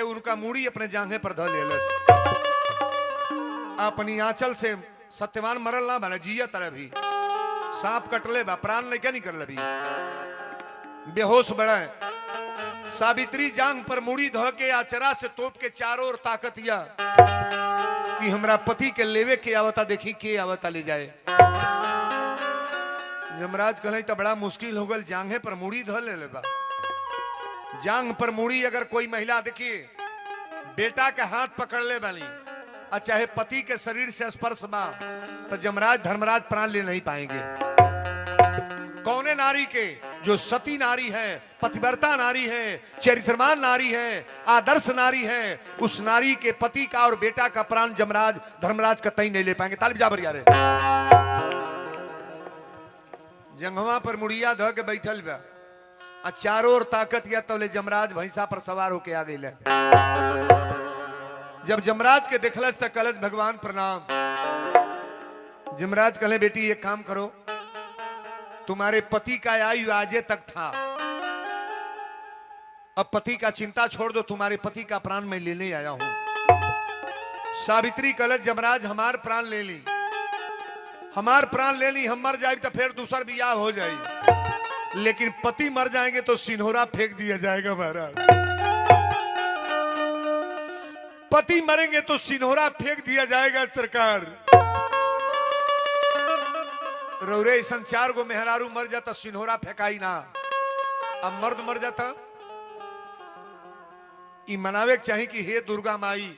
उनका मूड़ी अपने जांघे पर धो ले अपनी आंचल से। सत्यवान मरल ना बना, जिया तरह भी सांप कटले बा, प्राण नहीं क्या निकल भी, बेहोश बड़ा है। सावित्री जांग पर मुड़ी धो के आचरा से तोप के चारों ओर ताकतिया कि हमरा पति के लेवे के आवता, देखी के आवता ले जाए। यमराज कहले तो बड़ा मुश्किल हो गल, जांघे पर मुड़ी धो ले बा। जांग पर मुड़ी अगर कोई महिला देखिए बेटा के हाथ पकड़ ले वाली, और चाहे पति के शरीर से स्पर्श बा, तो जमराज धर्मराज प्राण ले नहीं पाएंगे। कौने नारी के, जो सती नारी है, पतिव्रता नारी है, चरित्रवान नारी है, आदर्श नारी है, उस नारी के पति का और बेटा का प्राण जमराज धर्मराज कतई नहीं ले पाएंगे। ताली बजा बरिया रे। जंगवा पर मुड़िया धो के बैठल बा, और चारों ओर ताकत या तो ले जमराज भैंसा पर सवार होके आ गई। जब जमराज के देखलस तो कलश भगवान प्रणाम। जमराज कहले बेटी एक काम करो, तुम्हारे पति का आयु आजे तक था, अब पति का चिंता छोड़ दो, तुम्हारे पति का प्राण मैं लेने आया हूं। सावित्री कलश जमराज हमार प्राण ले ली, हमार प्राण ले ली, हम मर जाए तो फिर दूसर बियाह हो जाए, लेकिन पति मर जाएंगे तो सिन्होरा फेंक दिया जाएगा महाराज। पति मरेंगे तो सिन्होरा फेंक दिया जाएगा सरकार। रौरे ऐसा 4 गो मेहरारू मर जाता, सिन्होरा फेंकाई ना। अब मर्द मर जाता, ई मनावे के चाहिए कि हे दुर्गा माई,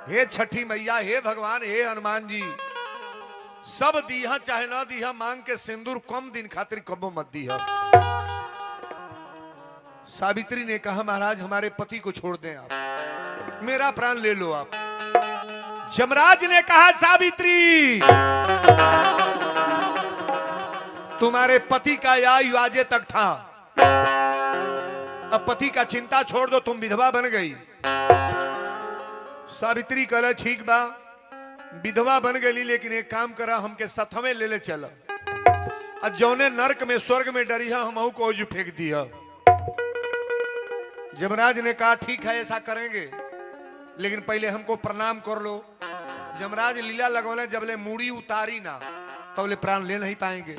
हे छठी मैया, हे भगवान, हे हनुमान जी, सब दीहा चाहे ना दीहा, मांग के सिंदूर कम दिन खातिर कबो मत दीहा। सावित्री ने कहा महाराज हमारे पति को छोड़ दें आप, मेरा प्राण ले लो आप। जमराज ने कहा सावित्री तुम्हारे पति का आयु आजे तक था, अब पति का चिंता छोड़ दो, तुम विधवा बन गई। सावित्री कहला ठीक बा, विधवा बन गई, लेकिन एक काम करा, हमके सथवे ले ले चल, और जौने नरक में स्वर्ग में डरी है हम को जो फेंक दिया। जमराज ने कहा ठीक है ऐसा करेंगे, लेकिन पहले हमको प्रणाम कर लो। जमराज लीला लगौले, जबले मूड़ी उतारी ना तबले प्राण ले नहीं पाएंगे।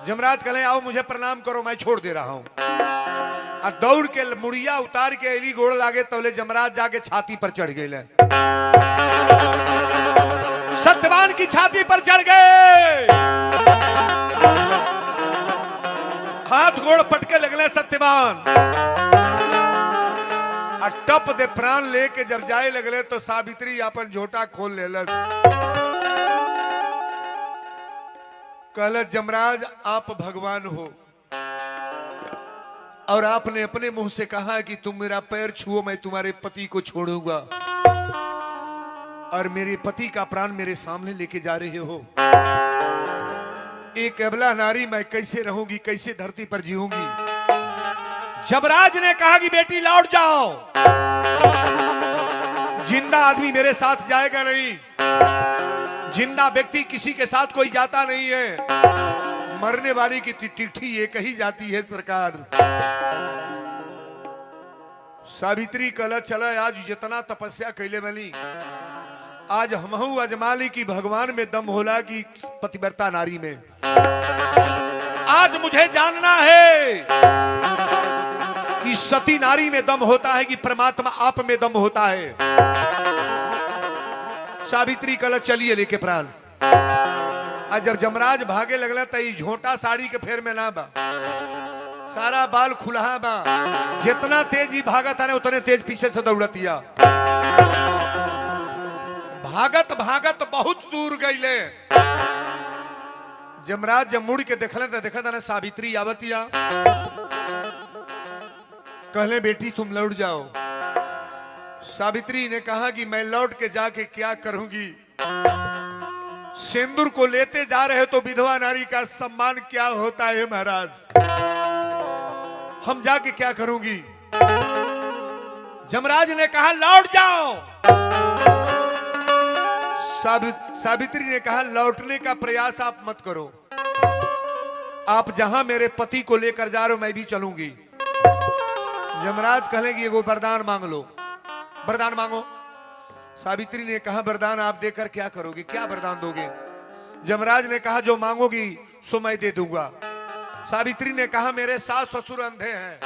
जमराज कहले आओ मुझे प्रणाम करो, मैं छोड़ दे रहा हूं। और दौड़ के मुड़िया उतार के एली गोड़ लागे तौले जमराज जाके छाती पर चढ़ गए। सत्यवान की छाती पर चढ़ गए, हाथ गोड़ पटके लगले सत्यवान। और टप दे प्राण लेके जब जाए लगले तो सावित्री अपन झोटा खोल ले। कहल जमराज आप भगवान हो और आपने अपने मुंह से कहा कि तुम मेरा पैर छुओ मैं तुम्हारे पति को छोड़ूंगा, और मेरे पति का प्राण मेरे सामने लेके जा रहे हो। एक अबला नारी मैं कैसे रहूंगी, कैसे धरती पर जीऊंगी। जमराज ने कहा कि बेटी लौट जाओ, जिंदा आदमी मेरे साथ जाएगा नहीं, जिंदा व्यक्ति किसी के साथ कोई जाता नहीं है, मरने वाली की चिट्ठी ये कही जाती है सरकार। सावित्री कल चला आज जितना तपस्या कैले वाली, आज हमहू अजमाली की भगवान में दम होला कि पतिव्रता नारी में। आज मुझे जानना है कि सती नारी में दम होता है कि परमात्मा आप में दम होता है। सावित्री कल चलिए लेके प्राण। आज जब जमराज भागे लगला तो झोटा साड़ी के फेर में ना बा, सारा बाल खुला बा, जितना तेज ही भागत है उतने तेज पीछे से दौड़तिया। भागत भागत बहुत दूर गईले। जमराज जब मुड़ के देखले तो देखा था ना सावित्री आवतिया। कहले बेटी तुम लौट जाओ। सावित्री ने कहा कि मैं लौट के जाके क्या करूंगी, सिंदूर को लेते जा रहे तो विधवा नारी का सम्मान क्या होता है महाराज, हम जाके क्या करूंगी। जमराज ने कहा लौट जाओ। सावित्री ने कहा लौटने का प्रयास आप मत करो, आप जहां मेरे पति को लेकर जा रहे हो मैं भी चलूंगी। जमराज कहेंगे एगो वरदान मांग लो। वरदान मांगो। सावित्री ने कहा वरदान आप देकर क्या करोगे, क्या वरदान दोगे। जमराज ने कहा जो मांगोगी सो मैं दे दूंगा। सावित्री ने कहा मेरे सास ससुर अंधे हैं,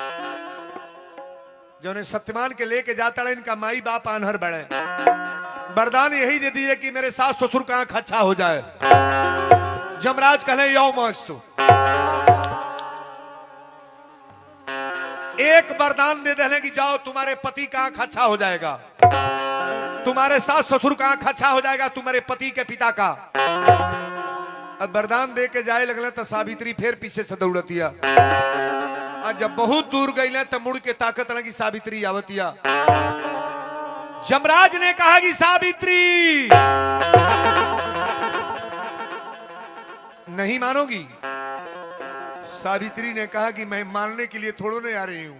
जो ने सत्यवान के लेके जाता है इनका माई बाप अनहर बड़े, वरदान यही दे दिए कि मेरे सास ससुर का आंख अच्छा हो जाए। जमराज कहे यो मस्त, एक वरदान दे देने कि जाओ तुम्हारे पति का आंख अच्छा हो जाएगा, तुम्हारे सास ससुर का आंख अच्छा हो जाएगा, तुम्हारे पति के पिता का। अब वरदान दे के जाए लगले तो सावित्री फिर पीछे से दौड़तिया। और जब बहुत दूर गई तो मुड़ के ताकत लगी सावित्री आवतिया। जमराज ने कहा कि सावित्री नहीं मानोगी। सावित्री ने कहा कि मैं मानने के लिए थोड़ो नहीं आ रही हूं,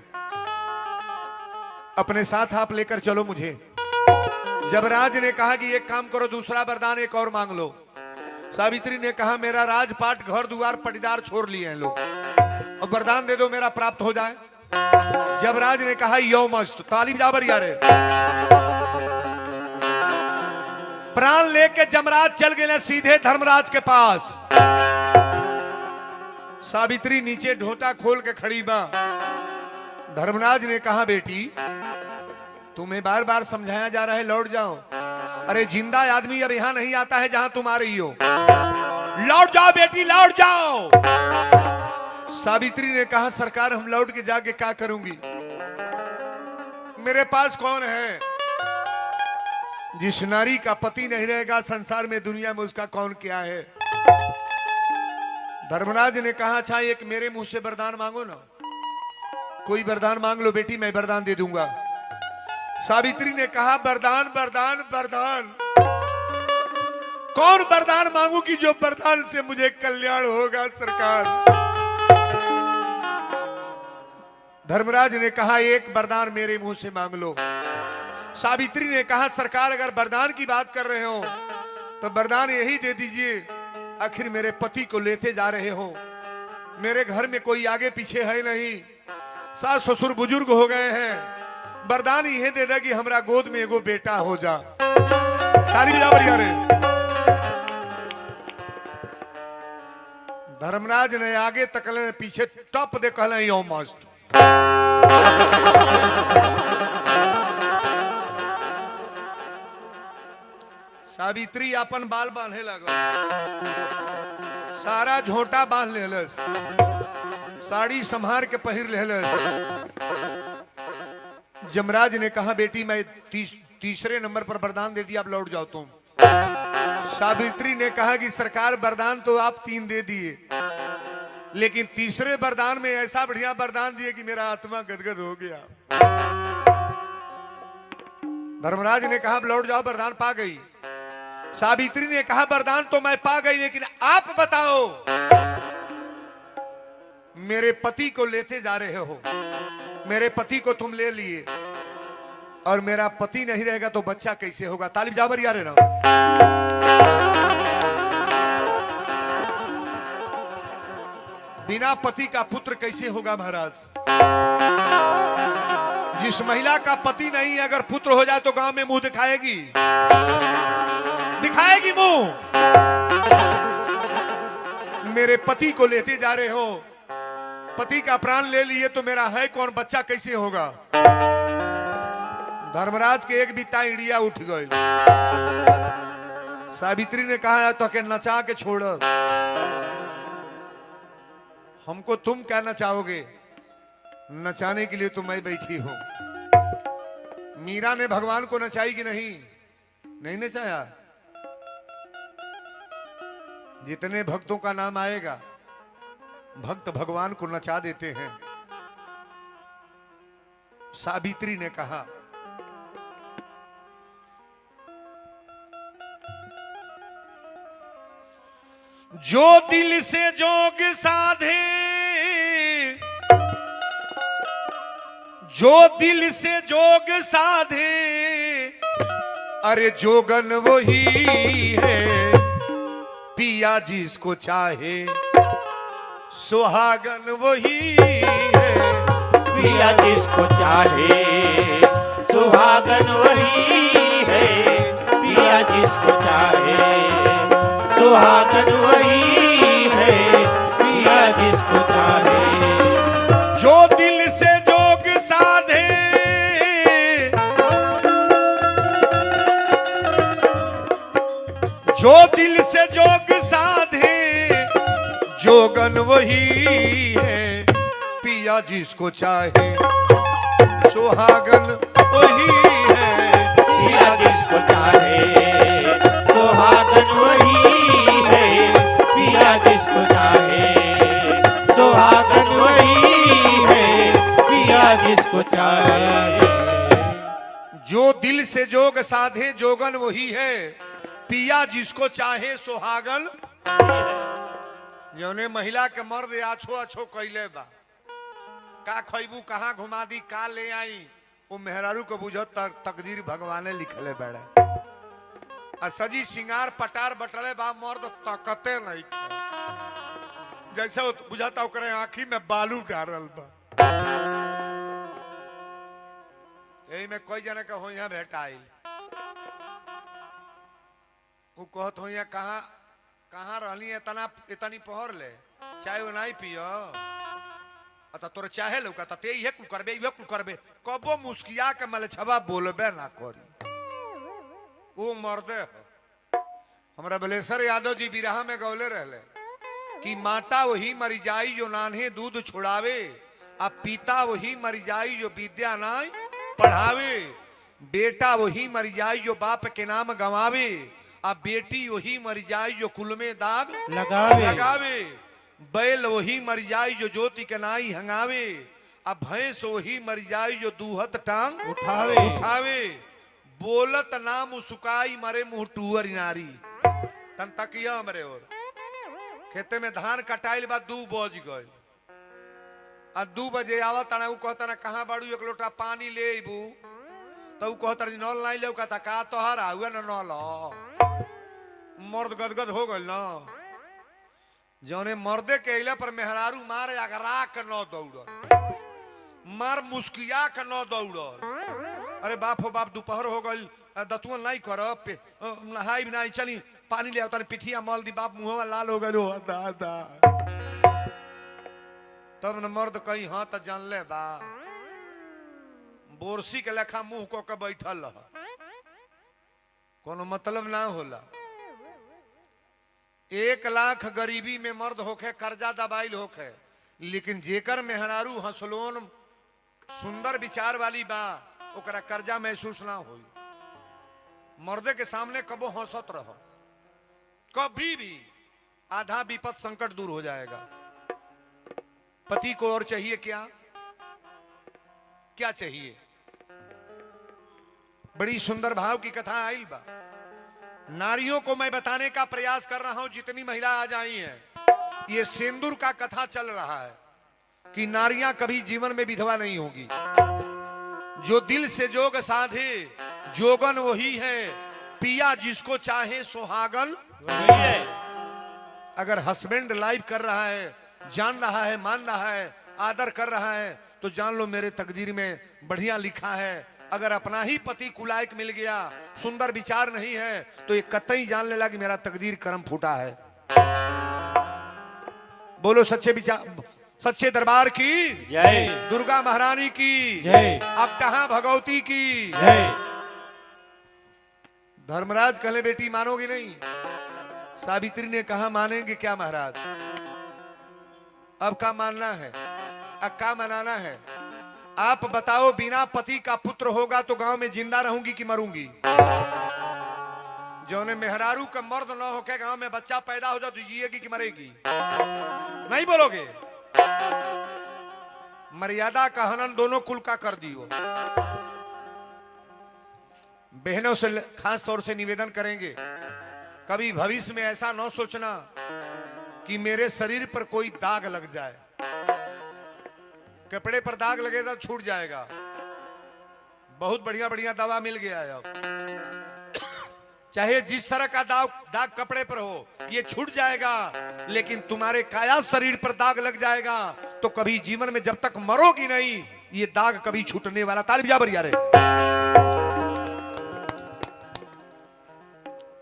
अपने साथ आप लेकर चलो मुझे। जमराज ने कहा कि एक काम करो दूसरा वरदान एक और मांग लो। सावित्री ने कहा मेरा राजपाट घर द्वार पटीदार छोड़ लिए हैं लोग, और वरदान दे दो मेरा प्राप्त हो जाए। जमराज ने कहा यो मस्त, ताली बजाबर यार। प्राण लेके जमराज चल गए सीधे धर्मराज के पास। सावित्री नीचे ढोटा खोल के खड़ी बा। धर्मराज ने कहा बेटी तुम्हें बार बार समझाया जा रहा है लौट जाओ। अरे जिंदा आदमी अब यहां नहीं आता है जहां तुम आ रही हो, लौट जाओ बेटी लौट जाओ। सावित्री ने कहा सरकार हम लौट के जाके क्या करूंगी, मेरे पास कौन है। जिस नारी का पति नहीं रहेगा संसार में दुनिया में उसका कौन क्या है। धर्मराज ने कहा अच्छा एक मेरे मुंह से वरदान मांगो ना, कोई वरदान मांग लो बेटी मैं वरदान दे दूंगा। सावित्री ने कहा वरदान वरदान वरदान, कौन वरदान मांगू कि जो वरदान से मुझे कल्याण होगा सरकार। धर्मराज ने कहा एक वरदान मेरे मुंह से मांग लो। सावित्री ने कहा सरकार अगर वरदान की बात कर रहे हो तो वरदान यही दे दीजिए, आखिर मेरे पति को लेते जा रहे हो, मेरे घर में कोई आगे पीछे है नहीं, सास ससुर बुजुर्ग हो गए हैं, वरदान यह दे दे कि हमरा गोद में एगो बेटा हो जा। ताली बजा बढ़िया रे। धर्मराज ने आगे तकले पीछे टप दे कहले यो मस्त। सावित्री अपन बाल बांधे लगल, सारा झोंटा बांध लेलस, साड़ी संभार के पहिर लेलस। जमराज ने कहा बेटी मैं तीसरे नंबर पर वरदान दे दिया, अब लौट जाओ तुम। सावित्री ने कहा कि सरकार वरदान तो आप 3 दे दिए, लेकिन तीसरे वरदान में ऐसा बढ़िया वरदान दिए कि मेरा आत्मा गदगद हो गया। धर्मराज ने कहा अब लौट जाओ, वरदान पा गई। सावित्री ने कहा वरदान तो मैं पा गई, लेकिन आप बताओ मेरे पति को लेते जा रहे हो, मेरे पति को तुम ले लिए और मेरा पति नहीं रहेगा तो बच्चा कैसे होगा? तालिब जाबर यार है ना। बिना पति का पुत्र कैसे होगा महाराज? जिस महिला का पति नहीं अगर पुत्र हो जाए तो गांव में मुंह दिखाएगी, दिखाएगी मुंह। मेरे पति को लेते जा रहे हो, पति का प्राण ले लिए तो मेरा है कौन, बच्चा कैसे होगा? धर्मराज के एक बिता इंडिया उठ गई। सावित्री ने कहा तो के नचा के छोड़, हमको तुम क्या नचाओगे? नचाने के लिए तो मैं बैठी हूं। मीरा ने भगवान को नचाई कि नहीं? नहीं नचाया। जितने भक्तों का नाम आएगा भक्त भगवान को नचा देते हैं। सावित्री ने कहा जो दिल से जोग साधे, जो दिल से जोग साधे, अरे जोगन वही है पिया जिसको चाहे, सुहागन वही है पिया जिसको चाहे, सुहागन वही है पिया जिसको चाहे, सुहागन वही है पिया जिसको चाहे। जो दिल से जोग साधे, जो दिल से जोग साधे, जोगन वही है पिया जिसको चाहे, सुहागन वही है पिया जिसको चाहे, सुहागन वही है पिया जिसको चाहे, सुहागन वही है पिया जिसको चाहे। जो दिल से जोग साधे जोगन वही है पिया जिसको चाहे, सुहागन। जौने महिला के मर्द आछो आछो कैले बा, का खैबू कहाँ घुमा दी का ले आई, वो मेहरारू को बुझो तकदीर भगवाने लिखले बड़े। आ सजी सिंगार पटार बटले बा, मर्द तकते नहीं खे, जैसे वो बुझाता ओकरे आंखी में बालू डारल बा। यही में कोई जने के हो यहाँ भेटाई, वो कहत हो यहाँ कहाँ कहाँ रहली इतनी पहर ले, चाय वो नहीं पियो अता तोरे चाहे लौका ते ये कुल करबे, ये कुल करबे, कबो मुस्किया के मलछबा बोलबे ना करी। वो मर्दे हो। हमरा बलेसर यादव जी बिरहा में गौले रहले कि माता वही मरी जाई जो नान्हे दूध छुड़ावे, अब पिता वही मरी जाई जो विद्या नाई पढ़ावे, बेटा वही मरी जाई जो बाप के नाम गंवावे, अब बेटी वही मर जाए जो कुल में दाग लगावे, बैल वही मर जाए जो ज्योति के नाई हंगावे, अब भैंस वही मर जाए जो दूहत टांग उठावे, बोलत नाम सुकाई मरे मुंह टूअर नारी। तन तकिया मरे और खेते में धान कटाइल बा 2 बज गए, आ 2 बजे आवा तना उ कहता ना कहाँ बाड़ू एक लोटा पानी ले अबू, तो उ कहता नल नहीं ले कहता का तोहर आउए न नल। मर्द गदगद हो गल ना, जौने मर्दे के अइला पर मेहरारू मार अगरा के न दौड़, मार मुस्किया के न दौड़। अरे बाप हो बाप दोपहर हो गई, दतुआ नहीं कर नहाई नहीं, चली पानी ले आवता, पिठिया मल दी, बाप मुंहवा लाल हो गए दादा। तब न मर्द कही हाँ तो जान ले बा, बोरसी के लेखा मुंह को के बैठल रह, कोनो मतलब ना होला। 1 लाख गरीबी में मर्द होखे, कर्जा दबाइल होखे, लेकिन जेकर मेहरारू हंसलोन सुंदर विचार वाली बा, ओकरा कर्जा महसूस ना होई। मर्दे के सामने कबो हंसत रहो, कभी भी आधा विपद संकट दूर हो जाएगा। पति को और चाहिए क्या? क्या चाहिए? बड़ी सुंदर भाव की कथा आइल बा। नारियों को मैं बताने का प्रयास कर रहा हूं, जितनी महिला आज आई हैं, ये सिंदूर का कथा चल रहा है कि नारियां कभी जीवन में विधवा नहीं होगी। जो दिल से जोग साधे जोगन वही है, पिया जिसको चाहे सुहागन वही है। अगर हस्बैंड लाइव कर रहा है, जान रहा है, मान रहा है, आदर कर रहा है, तो जान लो मेरे तकदीर में बढ़िया लिखा है। अगर अपना ही पति कुलायक मिल गया, सुंदर विचार नहीं है, तो ये कतई जान लेला कि मेरा तकदीर कर्म फूटा है। बोलो सच्चे विचार, सच्चे दरबार की जय, दुर्गा महारानी की जय, अकटहा भगवती की जय। धर्मराज कहले बेटी मानोगी नहीं? सावित्री ने कहा मानेंगे क्या महाराज, अब का मानना है, अब का मनाना है? आप बताओ, बिना पति का पुत्र होगा तो गांव में जिंदा रहूंगी कि मरूंगी? जो ने मेहरारू का मर्द न होके गांव में बच्चा पैदा हो जाए तो जिएगी कि मरेगी? नहीं बोलोगे? मर्यादा का हनन दोनों कुल का कर दियो। बहनों से खास तौर से निवेदन करेंगे, कभी भविष्य में ऐसा न सोचना कि मेरे शरीर पर कोई दाग लग जाए। कपड़े पर दाग लगे तो छूट जाएगा। बहुत बढ़िया बढ़िया दवा मिल गया है अब। चाहे जिस तरह का दाग कपड़े पर हो, ये छूट जाएगा। लेकिन तुम्हारे काया शरीर पर दाग लग जाएगा तो कभी जीवन में जब तक मरोगी नहीं, ये दाग कभी छूटने वाला। ताली बजा बढ़िया रे।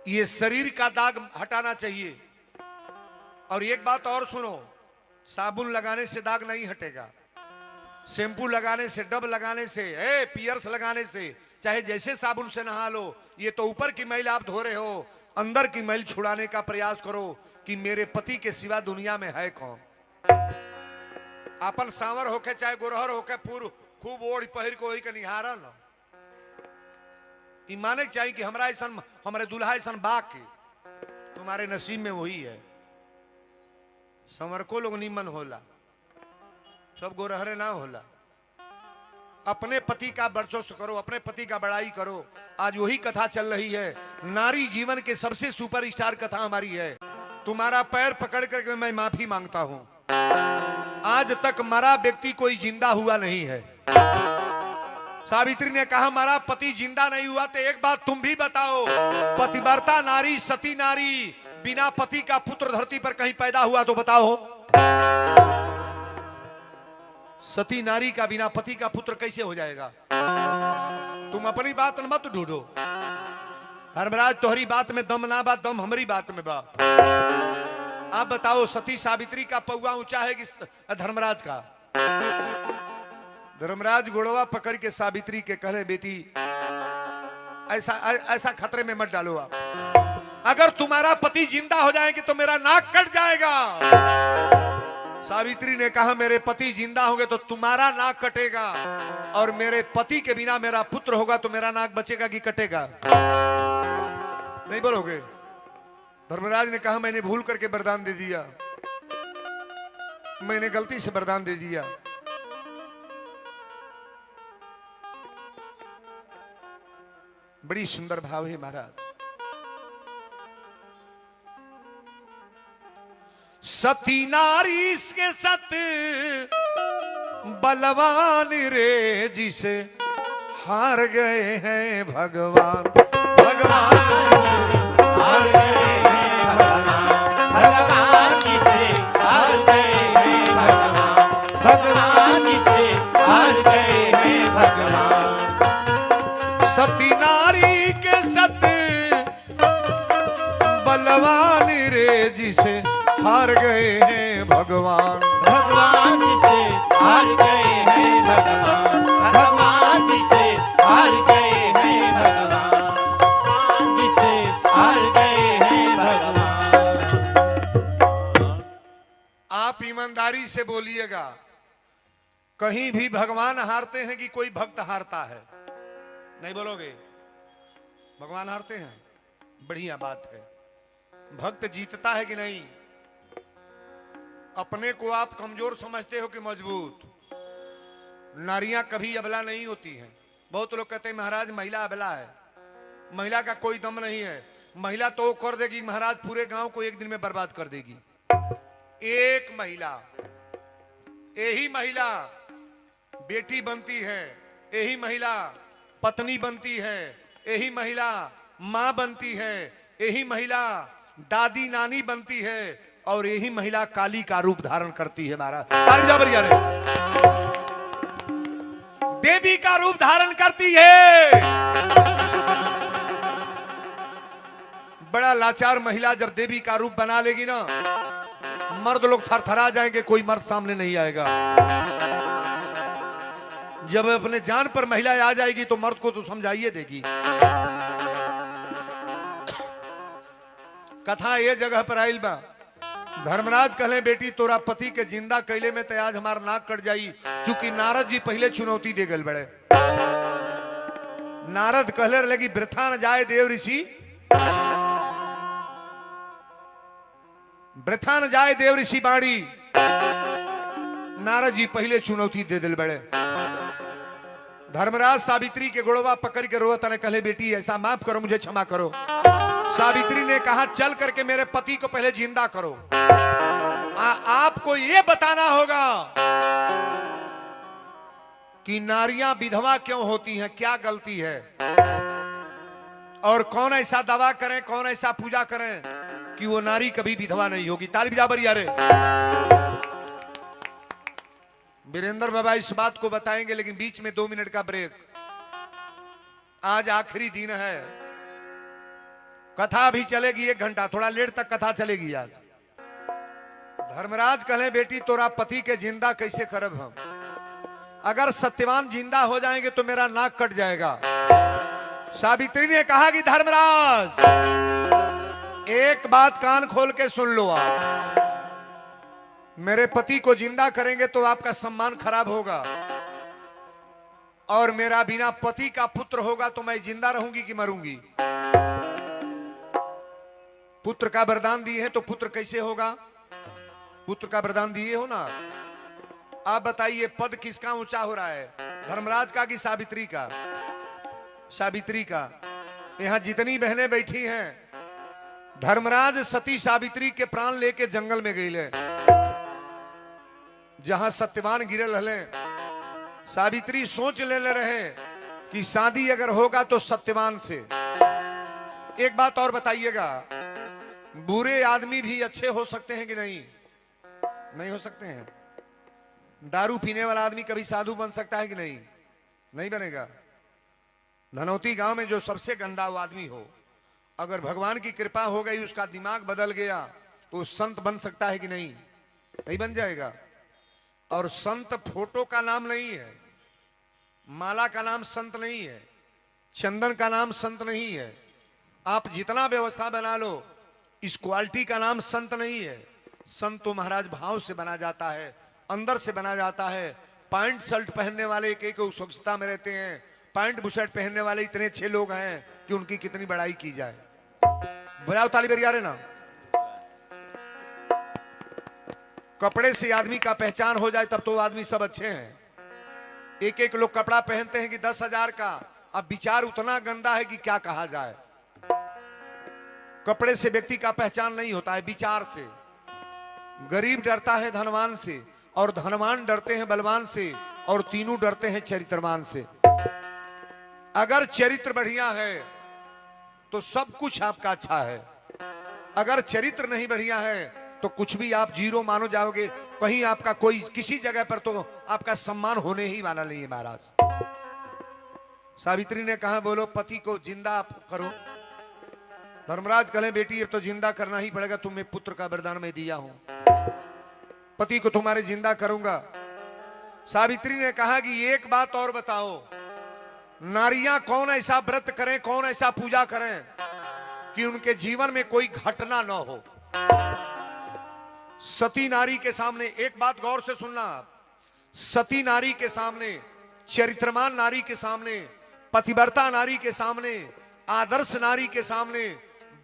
ये शरीर का दाग हटाना चाहिए। और एक बात और सुनो, साबुन लगाने से दाग नहीं हटेगा, शैम्पू लगाने से, डब लगाने से, पियर्स लगाने से, चाहे जैसे साबुन से नहा लो, ये तो ऊपर की मैल आप धो रहे हो, अंदर की मैल छुड़ाने का प्रयास करो कि मेरे पति के सिवा दुनिया में है कौन। अपन सांवर होके चाहे गोरहर होके पूर्व खूब ओढ़ पहिर को वही के निहारा न। माने चाहिए कि हमारा ऐसा, हमारे दुल्हा ऐसा बाक तुम्हारे नसीब में वही है। संवर को लोग निमन होला, सब गोरहरे ना होला। अपने पति का वर्चस्व करो, अपने पति का बड़ाई करो। आज वही कथा चल रही है। नारी जीवन के सबसे सुपरस्टार कथा हमारी है। तुम्हारा पैर पकड़ करके मैं माफी मांगता हूं। आज तक मरा व्यक्ति कोई जिंदा हुआ नहीं है। सावित्री ने कहा हमारा पति जिंदा नहीं हुआ, तो एक बात तुम भी बताओ, पतिव्रता नारी, सती नारी, बिना पति का पुत्र धरती पर कहीं पैदा हुआ तो बताओ। सती नारी का बिना पति का पुत्र कैसे हो जाएगा? तुम अपनी बात मत ढूंढो। धर्मराज तोहरी बात में दम ना बा, दम हमारी बात में बा। आप बताओ, सती सावित्री का पौवा ऊंचा है कि धर्मराज का? धर्मराज गोड़वा पकड़ के सावित्री के कहे, बेटी ऐसा ऐसा खतरे में मत डालो आप। अगर तुम्हारा पति जिंदा हो जाएंगे तो मेरा नाक कट जाएगा। सावित्री ने कहा मेरे पति जिंदा होंगे तो तुम्हारा नाक कटेगा, और मेरे पति के बिना मेरा पुत्र होगा तो मेरा नाक बचेगा कि कटेगा? नहीं बोलोगे? धर्मराज ने कहा मैंने भूल करके वरदान दे दिया, मैंने गलती से वरदान दे दिया। बड़ी सुंदर भाव है महाराज। सती नारी के सत बलवान रे, जिसे हार गए हैं भगवान। भगवान हार गए हैं भगवान, भगवान जिसे हार गए हैं भगवान, भगवान जिसे हार गए हैं भगवान। सती नारी के सत बलवान रे, जिसे हार गए हैं भगवान। भगवान जिसे हार गए हैं भगवान, भगवान जिसे आप ईमानदारी से बोलिएगा, कहीं भी भगवान हारते हैं कि कोई भक्त हारता है? नहीं बोलोगे? भगवान हारते हैं, बढ़िया बात है। भक्त जीतता है कि नहीं? अपने को आप कमजोर समझते हो कि मजबूत? नारियां कभी अबला नहीं होती हैं। बहुत लोग कहते हैं महाराज महिला अबला है। महिला का कोई दम नहीं है। महिला तो कर देगी महाराज, पूरे गांव को एक दिन में बर्बाद कर देगी। एक महिला, यही महिला बेटी बनती है, यही महिला पत्नी बनती है, यही महिला मां बनती है, यही महिला दादी नानी बनती है, और यही महिला काली का रूप धारण करती है। महाराज देवी का रूप धारण करती है। बड़ा लाचार महिला जब देवी का रूप बना लेगी ना, मर्द लोग थरथरा जाएंगे, कोई मर्द सामने नहीं आएगा। जब अपने जान पर महिला आ जाएगी तो मर्द को तो समझाइए देगी। कथा ये जगह पर आइल बा, धर्मराज कहले बेटी तोरा पति के जिंदा कैले में आज हमार नाक कट जाई, चूंकि नारद जी पहले चुनौती दे गए बड़े। नारद कहले लगी वृथा न जाए देव ऋषि, वृथा न जाए देव ऋषि बाणी। नारद जी पहले चुनौती दे दिल बड़े। धर्मराज सावित्री के गोड़वा पकड़ के रोता ने कहले बेटी ऐसा माफ करो, मुझे क्षमा करो। सावित्री ने कहा चल करके मेरे पति को पहले जिंदा करो। आपको यह बताना होगा कि नारियां विधवा क्यों होती हैं, क्या गलती है, और कौन ऐसा दवा करें, कौन ऐसा पूजा करें कि वो नारी कभी विधवा नहीं होगी। ताली बजा बरिया रे। वीरेंद्र बाबा इस बात को बताएंगे, लेकिन बीच में 2 मिनट का ब्रेक। आज आखिरी दिन है, कथा भी चलेगी 1 घंटा, थोड़ा लेट तक कथा चलेगी आज। धर्मराज कहे बेटी तोरा पति के जिंदा कैसे करब हम? अगर सत्यवान जिंदा हो जाएंगे तो मेरा नाक कट जाएगा। सावित्री ने कहा कि धर्मराज एक बात कान खोल के सुन लो, आप मेरे पति को जिंदा करेंगे तो आपका सम्मान खराब होगा, और मेरा बिना पति का पुत्र होगा तो मैं जिंदा रहूंगी कि मरूंगी? पुत्र का वरदान दिए हैं तो पुत्र कैसे होगा? पुत्र का वरदान दिए हो ना। आप बताइए पद किसका ऊंचा हो रहा है, धर्मराज का कि सावित्री का? सावित्री का। यहां जितनी बहनें बैठी हैं, धर्मराज सती सावित्री के प्राण लेके जंगल में गई, जहां सत्यवान गिरल हले। सावित्री सोच ले रहे कि शादी अगर होगा तो सत्यवान से। एक बात और बताइएगा, बुरे आदमी भी अच्छे हो सकते हैं कि नहीं? नहीं हो सकते हैं। दारू पीने वाला आदमी कभी साधु बन सकता है कि नहीं? नहीं बनेगा। धनौती गांव में जो सबसे गंदा वो आदमी हो, अगर भगवान की कृपा हो गई, उसका दिमाग बदल गया, तो संत बन सकता है कि नहीं? नहीं बन जाएगा। और संत फोटो का नाम नहीं है, माला का नाम संत नहीं है, चंदन का नाम संत नहीं है। आप जितना व्यवस्था बना लो, इस क्वालिटी का नाम संत नहीं है। संत तो महाराज भाव से बना जाता है, अंदर से बना जाता है। पैंट शर्ट पहनने वाले एक स्वच्छता में रहते हैं, पैंट बुशर्ट पहनने वाले इतने अच्छे लोग हैं कि उनकी कितनी बड़ाई की जाए। बजाओ ताली बरिया रे ना। कपड़े से आदमी का पहचान हो जाए तब तो आदमी सब अच्छे हैं। एक लोग कपड़ा पहनते हैं कि 10,000 का, अब विचार उतना गंदा है कि क्या कहा जाए। कपड़े से व्यक्ति का पहचान नहीं होता है, विचार से। गरीब डरता है धनवान से, और धनवान डरते हैं बलवान से, और तीनों डरते हैं चरित्रवान से। अगर चरित्र बढ़िया है तो सब कुछ आपका अच्छा है। अगर चरित्र नहीं बढ़िया है तो कुछ भी आप जीरो मानो जाओगे। कहीं आपका कोई किसी जगह पर तो आपका सम्मान होने ही वाला नहीं है। महाराज सावित्री ने कहा बोलो पति को जिंदा आप करो। धर्मराज कहे बेटी अब तो जिंदा करना ही पड़ेगा, तुम्हें पुत्र का वरदान मैं दिया हूं, पति को तुम्हारे जिंदा करूंगा। सावित्री ने कहा कि एक बात और बताओ, नारियां कौन ऐसा व्रत करें, कौन ऐसा पूजा करें कि उनके जीवन में कोई घटना न हो? सती नारी के सामने, एक बात गौर से सुनना आप, सती नारी के सामने, चरित्रमान नारी के सामने, पतिव्रता नारी के सामने, आदर्श नारी के सामने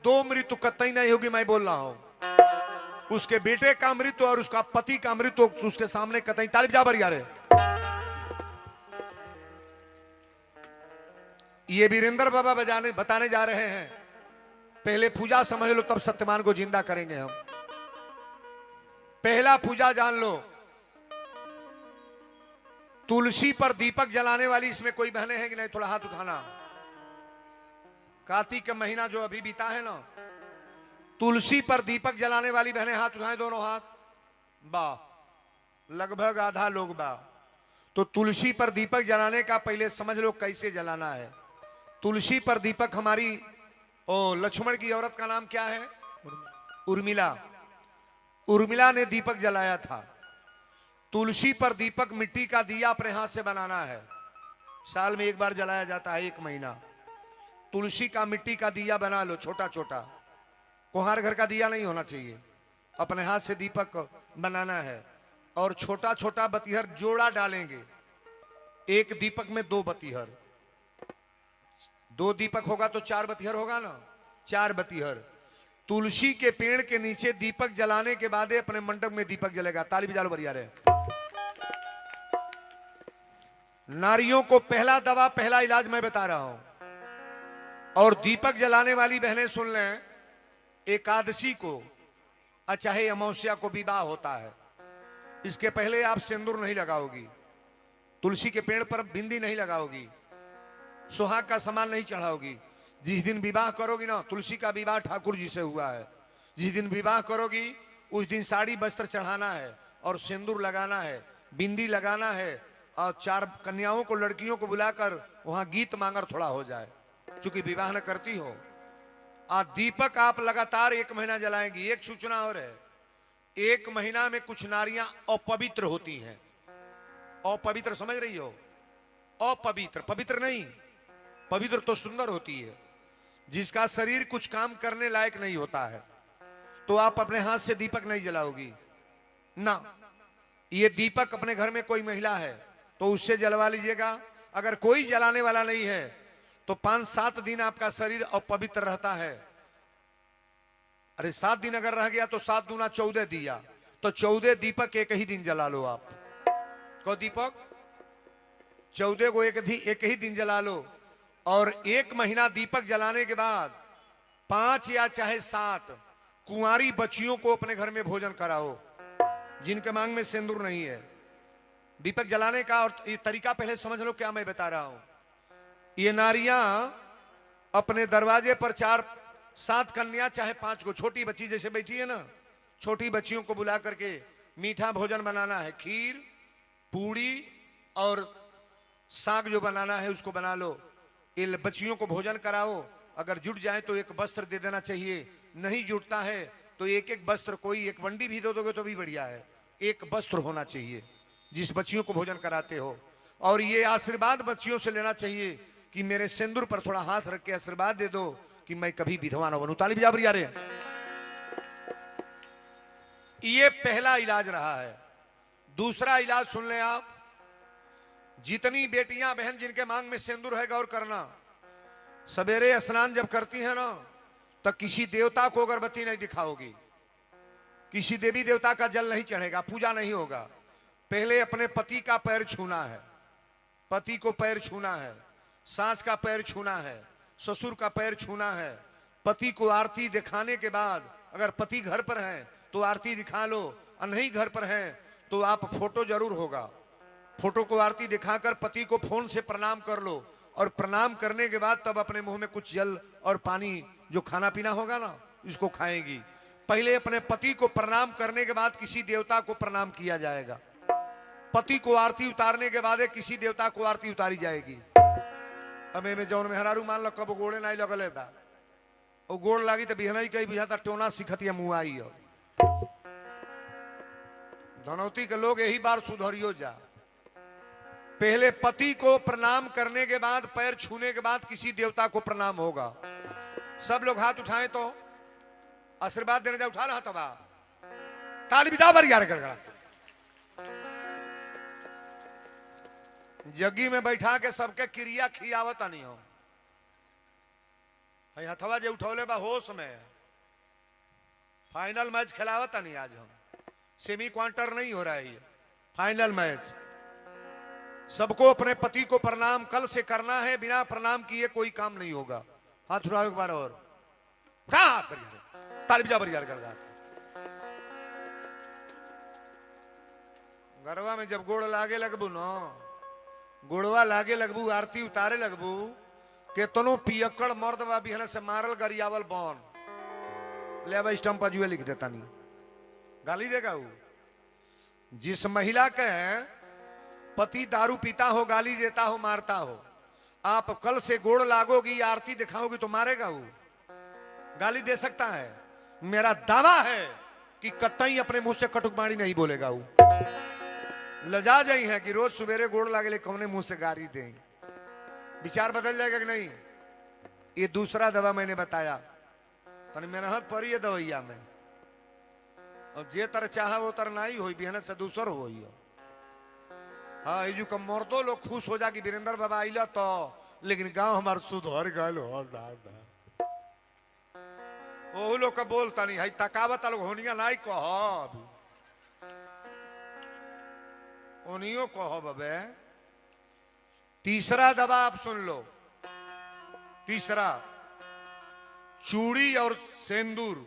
दो मृत्यु कतई नहीं होगी। मैं बोल रहा हूं उसके बेटे का मृत्यु और उसका पति का मृत्यु उसके सामने कतई। तालिब जा बरिया रे। ये वीरेंद्र बाबा बताने जा रहे हैं, पहले पूजा समझ लो तब सत्यवान को जिंदा करेंगे हम। पहला पूजा जान लो, तुलसी पर दीपक जलाने वाली इसमें कोई बहनें हैं कि नहीं? थोड़ा हाथ उठाना। कार्तिक का महीना जो अभी बीता है ना, तुलसी पर दीपक जलाने वाली बहनें हाथ उठाएं, दोनों हाथ। बा लगभग आधा लोग बा। तो तुलसी पर दीपक जलाने का पहले समझ लो कैसे जलाना है। तुलसी पर दीपक हमारी लक्ष्मण की औरत का नाम क्या है? उर्मिला। उर्मिला ने दीपक जलाया था। तुलसी पर दीपक मिट्टी का दिया अपने हाथ से बनाना है। साल में एक बार जलाया जाता है, 1 महीना। तुलसी का मिट्टी का दिया बना लो, छोटा छोटा। कुम्हार घर का दिया नहीं होना चाहिए, अपने हाथ से दीपक बनाना है। और छोटा छोटा बतीहर जोड़ा डालेंगे। एक दीपक में 2 बतीहर, 2 दीपक होगा तो 4 बतीहर होगा ना, 4 बतीहर। तुलसी के पेड़ के नीचे दीपक जलाने के बाद अपने मंडप में दीपक जलेगा। ताली बजा लो बरिया रे। नारियों को पहला दवा, पहला इलाज मैं बता रहा हूं। और दीपक जलाने वाली बहनें सुन लें, एकादशी को चाहे अमावस्या को विवाह होता है, इसके पहले आप सिंदूर नहीं लगाओगी, तुलसी के पेड़ पर बिंदी नहीं लगाओगी, सुहाग का सामान नहीं चढ़ाओगी। जिस दिन विवाह करोगी ना, तुलसी का विवाह ठाकुर जी से हुआ है, जिस दिन विवाह करोगी उस दिन साड़ी वस्त्र चढ़ाना है और सिंदूर लगाना है, बिंदी लगाना है। और 4 कन्याओं को, लड़कियों को बुलाकर वहां गीत मांगर थोड़ा हो जाए, चूंकि विवाह न करती हो। दीपक आप लगातार 1 महीना जलाएंगी। एक सूचना और है, 1 महीना में कुछ नारियां अपवित्र होती हैं। अपवित्र समझ रही हो? अपवित्र, पवित्र नहीं। पवित्र तो सुंदर होती है, जिसका शरीर कुछ काम करने लायक नहीं होता है। तो आप अपने हाथ से दीपक नहीं जलाओगी ना। ये दीपक अपने घर में कोई महिला है तो उससे जलवा लीजिएगा। अगर कोई जलाने वाला नहीं है तो 5-7 दिन आपका शरीर अपवित्र रहता है। अरे 7 दिन अगर रह गया तो 7 दूना 14 दिया, तो 14 दीपक एक ही दिन जला लो आप। को दीपक 14 को एक ही दिन जला लो। और 1 महीना दीपक जलाने के बाद 5 या चाहे 7 कुंवारी बच्चियों को अपने घर में भोजन कराओ, जिनके मांग में सिंदूर नहीं है। दीपक जलाने का और ये तरीका पहले समझ लो क्या मैं बता रहा हूं। ये नारियां अपने दरवाजे पर 4-7 कन्या चाहे 5 को, छोटी बच्ची जैसे बैठी है ना, छोटी बच्चियों को बुला करके मीठा भोजन बनाना है। खीर, पूड़ी और साग जो बनाना है उसको बना लो। इन बच्चियों को भोजन कराओ। अगर जुट जाए तो 1 वस्त्र दे देना चाहिए, नहीं जुटता है तो 1-1 वस्त्र, कोई 1 वंडी भी दे दोगे तो भी बढ़िया है। 1 वस्त्र होना चाहिए जिस बच्चियों को भोजन कराते हो। और ये आशीर्वाद बच्चियों से लेना चाहिए कि मेरे सिंदूर पर थोड़ा हाथ रख के आशीर्वाद दे दो कि मैं कभी विधवा न बनूं। ताली बजा बरिया रे। ये पहला इलाज रहा है। दूसरा इलाज सुन लें आप। जितनी बेटियां बहन जिनके मांग में सिंदूर है, गौर करना, सवेरे स्नान जब करती है ना तो किसी देवता को अगरबत्ती नहीं दिखाओगी, किसी देवी देवता का जल नहीं चढ़ेगा, पूजा नहीं होगा। पहले अपने पति का पैर छूना है, पति को पैर छूना है, सास का पैर छूना है, ससुर का पैर छूना है। पति को आरती दिखाने के बाद, अगर पति घर पर है तो आरती दिखा लो, और नहीं घर पर है तो आप फोटो जरूर होगा, फोटो को आरती दिखाकर पति को फोन से प्रणाम कर लो। और प्रणाम करने के बाद तब अपने मुंह में कुछ जल और पानी, जो खाना पीना होगा ना, इसको खाएंगी। पहले अपने पति को प्रणाम करने के बाद किसी देवता को प्रणाम किया जाएगा। पति को आरती उतारने के बाद किसी देवता को आरती उतारी जाएगी। अब में जौन मेहरारू मान लो कब गोड़े नहीं लगल बा, वो गोड़ लागी तो बिहनई कही बुझाता टोना सिखतिया मुआई। धनौती के लोग यही बार सुधरियो जा। पहले पति को प्रणाम करने के बाद, पैर छूने के बाद किसी देवता को प्रणाम होगा। सब लोग हाथ उठाएं तो आशीर्वाद देने जा। उठा रहा तबा ताली बिदा बर यार गड़गड़ा जग्गी में बैठा के सबके क्रिया खियावत नहीं हो हथवा जे उठौले बा होश में फाइनल मैच खिलावत नहीं आज हम सेमी क्वार्टर नहीं हो रहा है ये फाइनल मैच सबको अपने पति को प्रणाम कल से करना है बिना प्रणाम किए कोई काम नहीं होगा हाथ उठाओ एक बार और ताली बजा बरियार कर गरवा में जब गोड़ लागे लगबू न गोड़वा लागे लगबू आरती उतारे लगबू केतनो पियक्कड़ मर्द बा बिहन से मारल गरियावल बन ले अब स्टंप पर जुए लिख देता नहीं गाली देगा वो जिस महिला के पति दारू पीता हो गाली देता हो मारता हो आप कल से गोड़ लागोगी आरती दिखाओगी तो मारेगा वो गाली दे सकता है मेरा दावा है कि कतई अपने मुंह से कटुकबाणी नहीं बोलेगा वो लजा जाई है कि रोज सवेरे गोड़ लागे ले कौने मुंह से गाली दें विचार बदल जाएगा कि नहीं ये दूसरा दवा मैंने बताया तनी मेहनत पड़ी है दवैया में और जे तर चाह वो तर नहीं हो मेहनत से दूसर हो हाँ ये जो कम मर्दो लोग खुश हो जा कि वीरेंद्र बाबा आइला तो लेकिन गांव हमार सुधर गल हो दादा वो लोग का बोलता नहीं है तकावत लोग होनिया नहीं कह उनियो कहो बबे तीसरा दवा आप सुन लो तीसरा चूड़ी और सेंदूर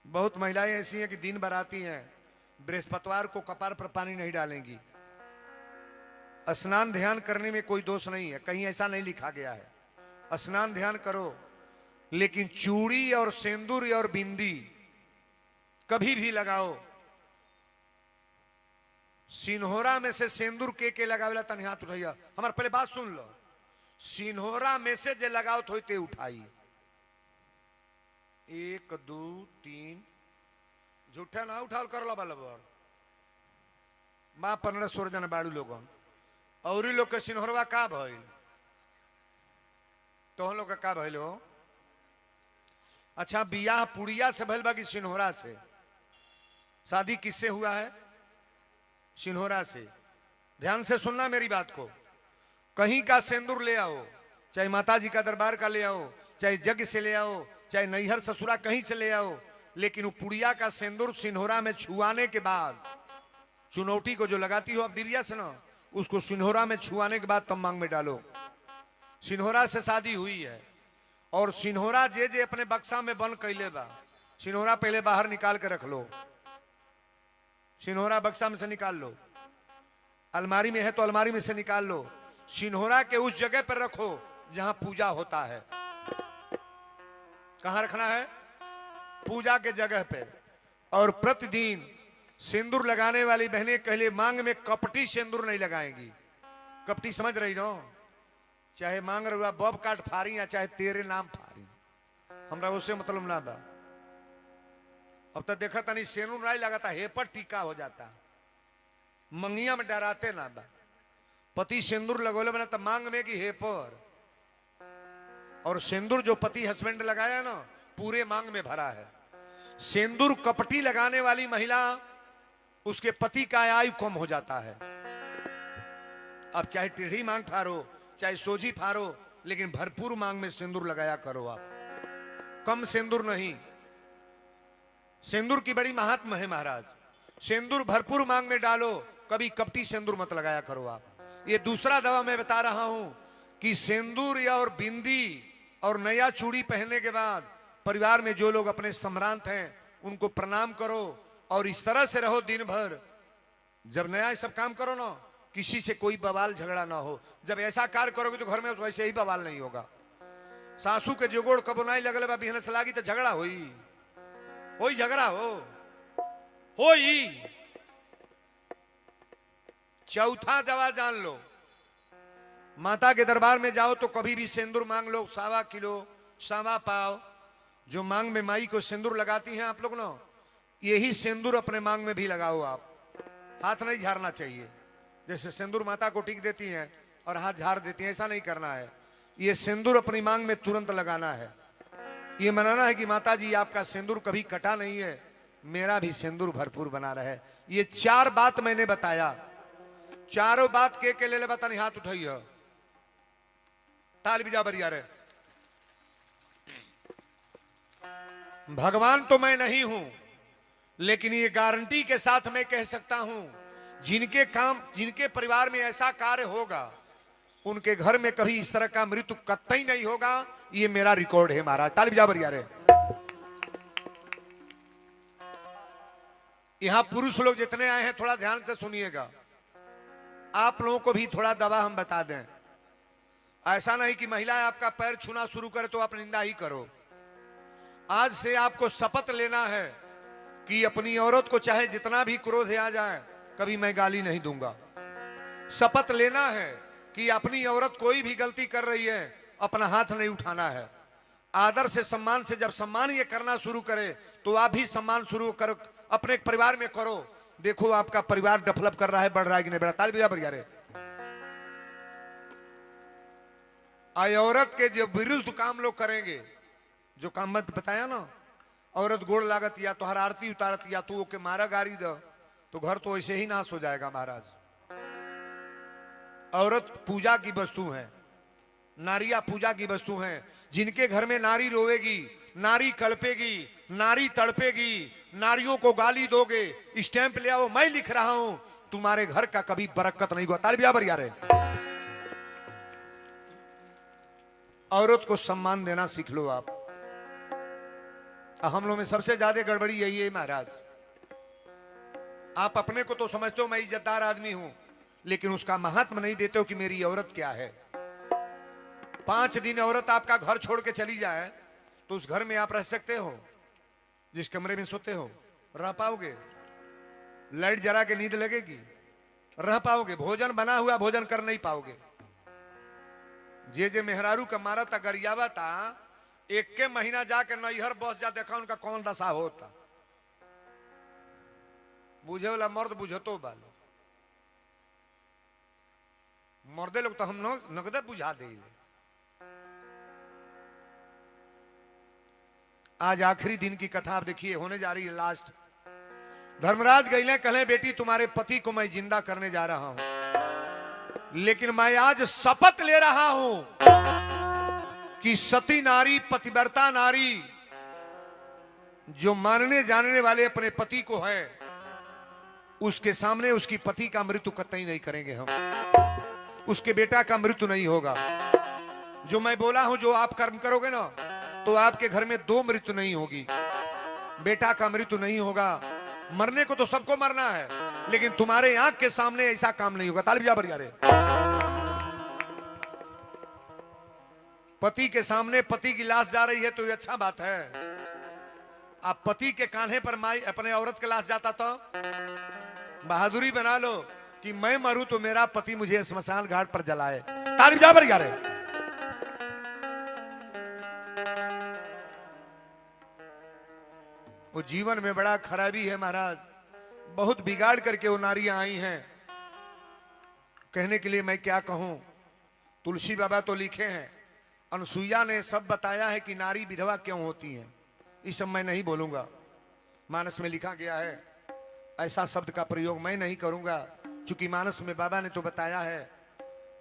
बहुत महिलाएं ऐसी हैं कि दिन भर आती हैं बृहस्पतिवार को कपार पर पानी नहीं डालेंगी स्नान ध्यान करने में कोई दोष नहीं है कहीं ऐसा नहीं लिखा गया है स्नान ध्यान करो लेकिन चूड़ी और सेंदूर और बिंदी कभी भी लगाओ सिन्होरा में से सेंदूर के लगावेला तनी हाथ उठाइया हमारे पहले बात सुन लो सिन्होरा में से जे लगाओ तो ते उठाई 1 2 3 झूठा ना उठाल कर लो बलबर माँ 15-16 जन बाड़ू लोगन और लोग के सिन्होरवा का भइल तो हम लोग का भइल हो अच्छा बियाह पुड़िया से भइल बाकी सिन्होरा से शादी किससे हुआ है सिन्होरा से ध्यान से सुनना मेरी बात को कहीं का सेंदूर ले आओ चाहे माता जी का दरबार का ले आओ चाहे जग से ले आओ चाहे नैहर ससुरा कहीं से ले आओ लेकिन वो पुड़िया का सेंदूर सिन्होरा में छुआने के बाद चुनौती को जो लगाती हो अब दिव्या से ना उसको सिन्होरा में छुआने के बाद तब मांग में डालो सिन्होरा से शादी हुई है और सिन्होरा जे जे अपने बक्सा में बंद कैले बा सिन्होरा पहले बाहर निकाल के रख लो सिन्होरा बक्सा में से निकाल लो अलमारी में है तो अलमारी में से निकाल लो सिन्होरा के उस जगह पर रखो जहां पूजा होता है कहां रखना है पूजा के जगह पे और प्रतिदिन सिंदूर लगाने वाली बहनें कहले मांग में कपटी सिंदूर नहीं लगाएंगी कपटी समझ रही नो चाहे मांग रहा बब काट फारी या चाहे तेरे नाम फारी हमरा उससे मतलब ना बा अब तो देखा तनी सेनूर नहीं लगाता हेपर टीका हो जाता मंगिया में डराते ना बा पति सिंदूर लगोले बना तो मांग में कि हेपर और सिंदूर जो पति हस्बैंड लगाया ना पूरे मांग में भरा है सिंदूर कपटी लगाने वाली महिला उसके पति का आयु कम हो जाता है अब चाहे टेढ़ी मांग फारो चाहे सोजी फारो लेकिन भरपूर मांग में सिंदूर लगाया करो आप कम सिंदूर नहीं सिंदूर की बड़ी महात्मा है महाराज सिंदूर भरपूर मांग में डालो कभी कपटी सिंदूर मत लगाया करो आप ये दूसरा दवा मैं बता रहा हूं कि सिंदूर या और बिंदी और नया चूड़ी पहनने के बाद परिवार में जो लोग अपने सम्रांत हैं उनको प्रणाम करो और इस तरह से रहो दिन भर जब नया ये सब काम करो ना किसी से कोई बवाल झगड़ा ना हो जब ऐसा कार्य करोगे तो घर में तो ऐसे ही बवाल नहीं होगा सासू के जोगोड़ कबो नहीं लगल बा बिहन से लागी तो झगड़ा होई झगड़ा होई चौथा दवा जान लो माता के दरबार में जाओ तो कभी भी सिंदूर मांग लो 1.25 किलो 1.25 पाव जो मांग में माई को सिंदूर लगाती हैं आप लोग ना यही सिंदूर अपने मांग में भी लगाओ आप हाथ नहीं झाड़ना चाहिए जैसे सिंदूर माता को टिक देती हैं और हाथ झाड़ देती हैं ऐसा नहीं करना है ये सिंदूर अपनी मांग में तुरंत लगाना है ये मनाना है कि माता जी आपका सिंदूर कभी कटा नहीं है मेरा भी सिंदूर भरपूर बना रहे। ये 4 बात मैंने बताया, चारों बात के ले बता नहीं, हाथ उठाइए, ताली बजा बरिया रे। भगवान तो मैं नहीं हूं, लेकिन ये गारंटी के साथ मैं कह सकता हूं, जिनके परिवार में ऐसा कार्य होगा उनके घर में कभी इस तरह का मृत्यु कतई नहीं होगा। ये मेरा रिकॉर्ड है महाराज, ताली बजा बरिया रे। यहां पुरुष लोग जितने आए हैं थोड़ा ध्यान से सुनिएगा, आप लोगों को भी थोड़ा दवा हम बता दें। ऐसा नहीं कि महिला आपका पैर छूना शुरू करे तो आप निंदा ही करो। आज से आपको शपथ लेना है कि अपनी औरत को चाहे जितना भी क्रोध आ जाए कभी मैं गाली नहीं दूंगा। शपथ लेना है कि अपनी औरत कोई भी गलती कर रही है अपना हाथ नहीं उठाना है। आदर से सम्मान से जब सम्मान ये करना शुरू करे तो आप भी सम्मान शुरू करो, अपने परिवार में करो। देखो आपका परिवार डेवलप कर रहा है, बढ़ रहा है कि नहीं बढ़ रहा। ताली बजा बरिया रे। आय औरत के जो विरुद्ध काम लोग करेंगे, जो काम मत बताया ना, औरत गोड़ लागत या तो हर आरती उतारत या तू ओके मारा गाड़ी दो तो घर तो ऐसे ही नाश हो जाएगा महाराज। औरत पूजा की वस्तु है, नारियां पूजा की वस्तु हैं। जिनके घर में नारी रोएगी, नारी कल्पेगी, नारी तड़पेगी, नारियों को गाली दोगे, स्टैंप ले आओ मैं लिख रहा हूं, तुम्हारे घर का कभी बरकत नहीं हुआ। ताली बजा बरिया रे। औरत को सम्मान देना सीख लो आप। हम लोग में सबसे ज्यादा गड़बड़ी यही है महाराज। आप अपने को तो समझते हो मैं इज्जतदार आदमी हूं, लेकिन उसका महत्व नहीं देते हो कि मेरी औरत क्या है। 5 दिन औरत आपका घर छोड़ के चली जाए तो उस घर में आप रह सकते हो? जिस कमरे में सोते हो रह पाओगे? लाइट जरा के नींद लगेगी? रह पाओगे? भोजन बना हुआ भोजन कर नहीं पाओगे। जे मेहरारू का मारा था गरियावा था, 1 के महीना जाके नैहर बस जा, देखा उनका कौन दशा होता। बुझे वाला मर्द बुझतो बालो, मर्दे लोग तो हम नगदे बुझा दे। आज आखिरी दिन की कथा आप देखिए, होने जा रही है लास्ट। धर्मराज गईले, कहले बेटी तुम्हारे पति को मैं जिंदा करने जा रहा हूं, लेकिन मैं आज शपथ ले रहा हूं कि सती नारी, पतिव्रता नारी जो मानने जानने वाले अपने पति को है, उसके सामने उसकी पति का मृत्यु कतई नहीं करेंगे हम। उसके बेटा का मृत्यु नहीं होगा। जो मैं बोला हूं, जो आप कर्म करोगे ना, तो आपके घर में 2 मृत्यु नहीं होगी। बेटा का मृत्यु नहीं होगा। मरने को तो सबको मरना है, लेकिन तुम्हारे आंख के सामने ऐसा काम नहीं होगा। ताली बजा बरिया रे। पति के सामने पति की लाश जा रही है तो ये अच्छा बात है। आप पति के कान्हे पर माई अपने औरत की लाश जाता तो बहादुरी बना लो कि मैं मरूं तो मेरा पति मुझे स्मशान घाट पर जलाए। ताली बजा बरिया रे। वो जीवन में बड़ा खराबी है महाराज, बहुत बिगाड़ करके वो नारियां आई हैं। कहने के लिए मैं क्या कहूं, तुलसी बाबा तो लिखे हैं, अनसुईया ने सब बताया है कि नारी विधवा क्यों होती है। इस सब मैं नहीं बोलूंगा, मानस में लिखा गया है। ऐसा शब्द का प्रयोग मैं नहीं करूंगा, क्योंकि मानस में बाबा ने तो बताया है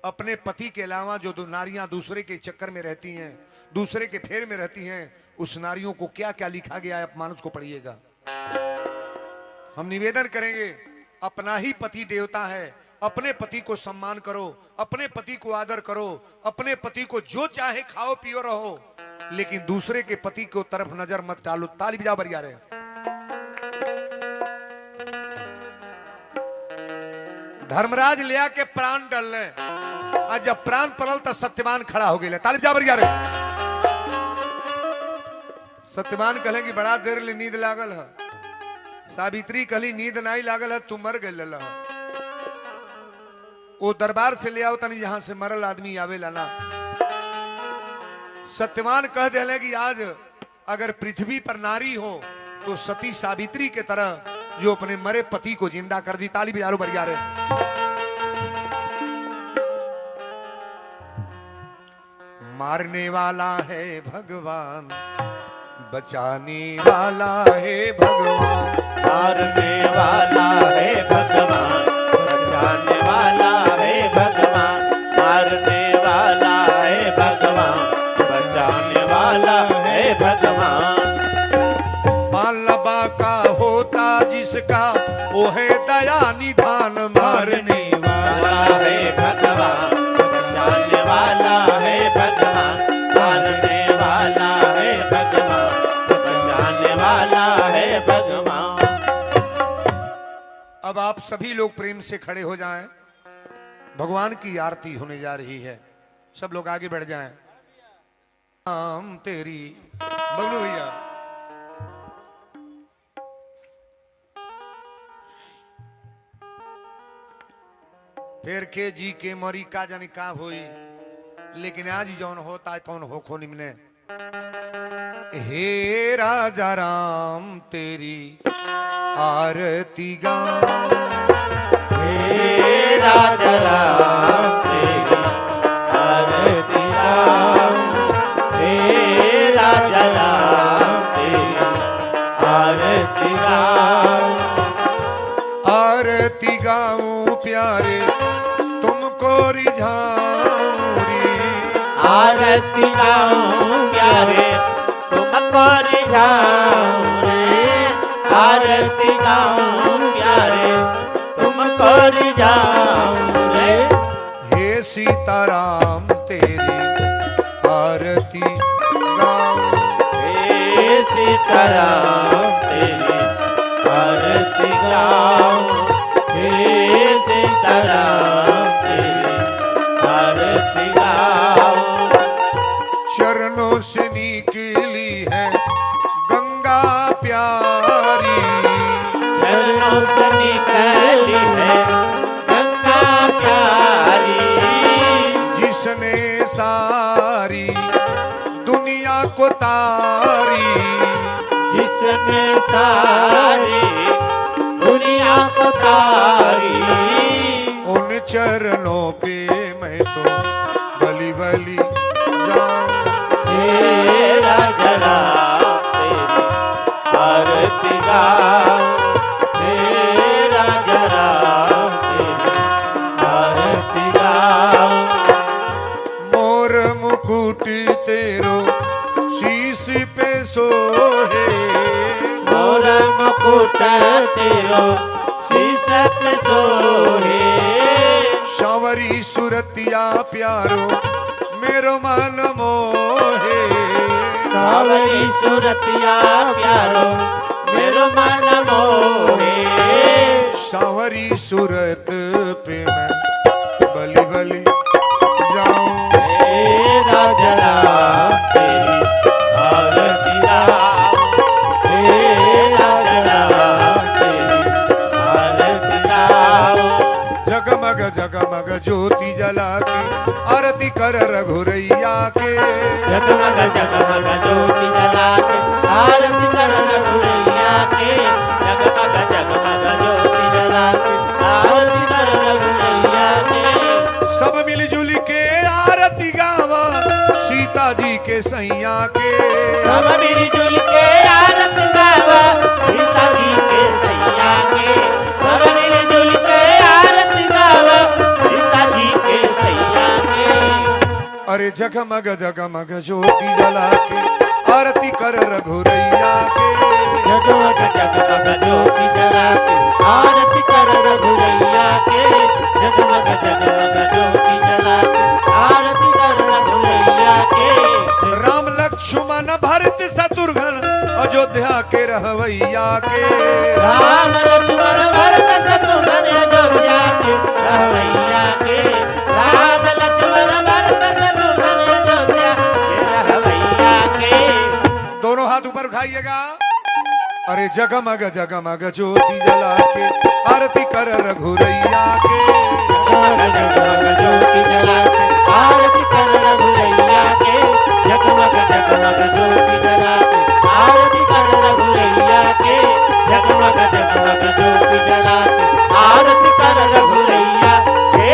अपने पति के अलावा जो नारियां दूसरे के चक्कर में रहती हैं, दूसरे के फेर में रहती हैं, उस नारियों को क्या क्या लिखा गया है, आप मानस को पढ़िएगा। हम निवेदन करेंगे, अपना ही पति देवता है, अपने पति को सम्मान करो, अपने पति को आदर करो, अपने पति को जो चाहे खाओ पियो रहो, लेकिन दूसरे के पति को तरफ नजर मत डालो। ताली बजा बरिया रे। धर्मराज ले आके प्राण डलने, आज जब प्राण पड़ल तो सत्यवान खड़ा हो गए। ताली बजा बरिया रे। सत्यवान कहले कि बड़ा देर ले नींद लागल है। सावित्री कहली नींद नहीं लागल है, तू मर गए। वो दरबार से ले आओ तनी जहां से मरल आदमी आवेला ना। सत्यवान कह दिले कि आज अगर पृथ्वी पर नारी हो तो सती सावित्री के तरह जो अपने मरे पति को जिंदा कर दी। ताली बजा लो बरिया रे। मारने वाला है भगवान, बचाने वाला है भगवान, तारने वाला है भगवान, बचाने वाला है भगवान, तारने वाला है भगवान, बचाने वाला है भगवान। बालबा का होता जिसका वो है दया निधान, मारने वाला है भगवान, बचाने वाला है भगवान, तारने वाला है भगवान, बचाने वाला है भगवान। अब आप सभी लोग प्रेम से खड़े हो जाएं, भगवान की आरती होने जा रही है। सब लोग आगे बढ़ जाएं। नाम तेरी बबलू भैया, फिर के जी के मरी का जानी का होई, लेकिन आज जौन होता है तौन होखो निमने। हे राजा राम तेरी आरती गा, हे राजा राम तेरी आरती गाऊं, हे राजा राम तेरी आरती गाऊं, आरती गाऊं प्यारे तुमको रिझाऊं रे, आरती गाऊं प्यारे तुमको रिझाऊं रे, आरती गाऊं प्यारे तुमको रिझाऊं रे। हे सीताराम तेरी आरती गाऊं, हे सीताराम तेरी आरती गाऊं, हे सीताराम तेरी आरती गाऊं। चरणों से निकली है गंगा प्यारी, चरणों से निकली है गंगा प्यारी, जिसने सारी दुनिया को तारी, जिसने सारी दुनिया को तारी। उन चरणों पे मैं तो बलि बलि जाऊं। हे राजा राम तेरी आरती गाऊं, हे राजा राम तेरी आरती गाऊं। मोर मुकुट तेरो शीश पे सोहे, मोर मुकुट तेरो शीश पे सोहे, सांवरी सुरतिया प्यारो मेरो मन मोहे, सावरी सुरतिया प्यारो मेरो मन मोहे, सांवरी सूरत पे मैं बलि बलि जाऊं। हे राजा राम तेरी आरती गाऊं, हे राजा राम तेरी आरती गाऊं। जगमग जगमग ज्योति जला के आरती कर रघुरैया के, जगमग जगमग ज्योति जला के आरती कर रघुरैया के, जगमग जगमग ज्योति जला के आरती कर रघुरैया के। सब मिलजुल के आरती गावा सीता जी के सैया के, सब मिलजुल के आरती गावा सीता जी के सैया के, सब मिलजुल के आरती गावा सीता जी के सैया के। अरे जगमग जगमग ज्योति जला के आरती कर रघुरैया के, जगमग जगमग ज्योति जला के आरती कर रघुरैया के, जगमग जगमग ज्योति जला के आरती कर रघुरैया के। राम लक्ष्मण भरत शत्रुघ्न अयोध्या के रहवैया के, राम लक्ष्मण भरत शत्रुघ्न अयोध्या के रहवैया के, राम लक्ष्मण भरत शत्रुघ्न अयोध्या के रहवैया के। दोनों हाथ ऊपर उठाइएगा। अरे जगमग जगमग ज्योति जला के आरती कर रघुरैया के, जगमग जगमग ज्योति जला के आरती कर रघुरैया के, जगमग जगमग ज्योति जला के आरती कर रघुरैया के, जगमग जगमग ज्योति जला के आरती कर रघुरैया के।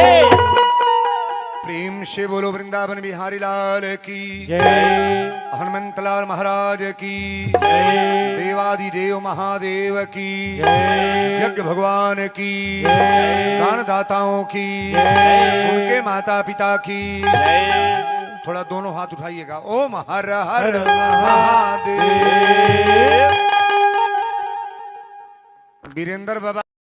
प्रेम से बोलो वृंदावन बिहारी लाल लाल की, जय हनुमंतलाल महाराज की, जय देवादिदेव महादेव की, जय यज्ञ भगवान की, जय दान दाताओं की, जय उनके माता पिता की। जय। थोड़ा दोनों हाथ उठाइएगा। ओम हर हर हर महादेव। वीरेंद्र बाबा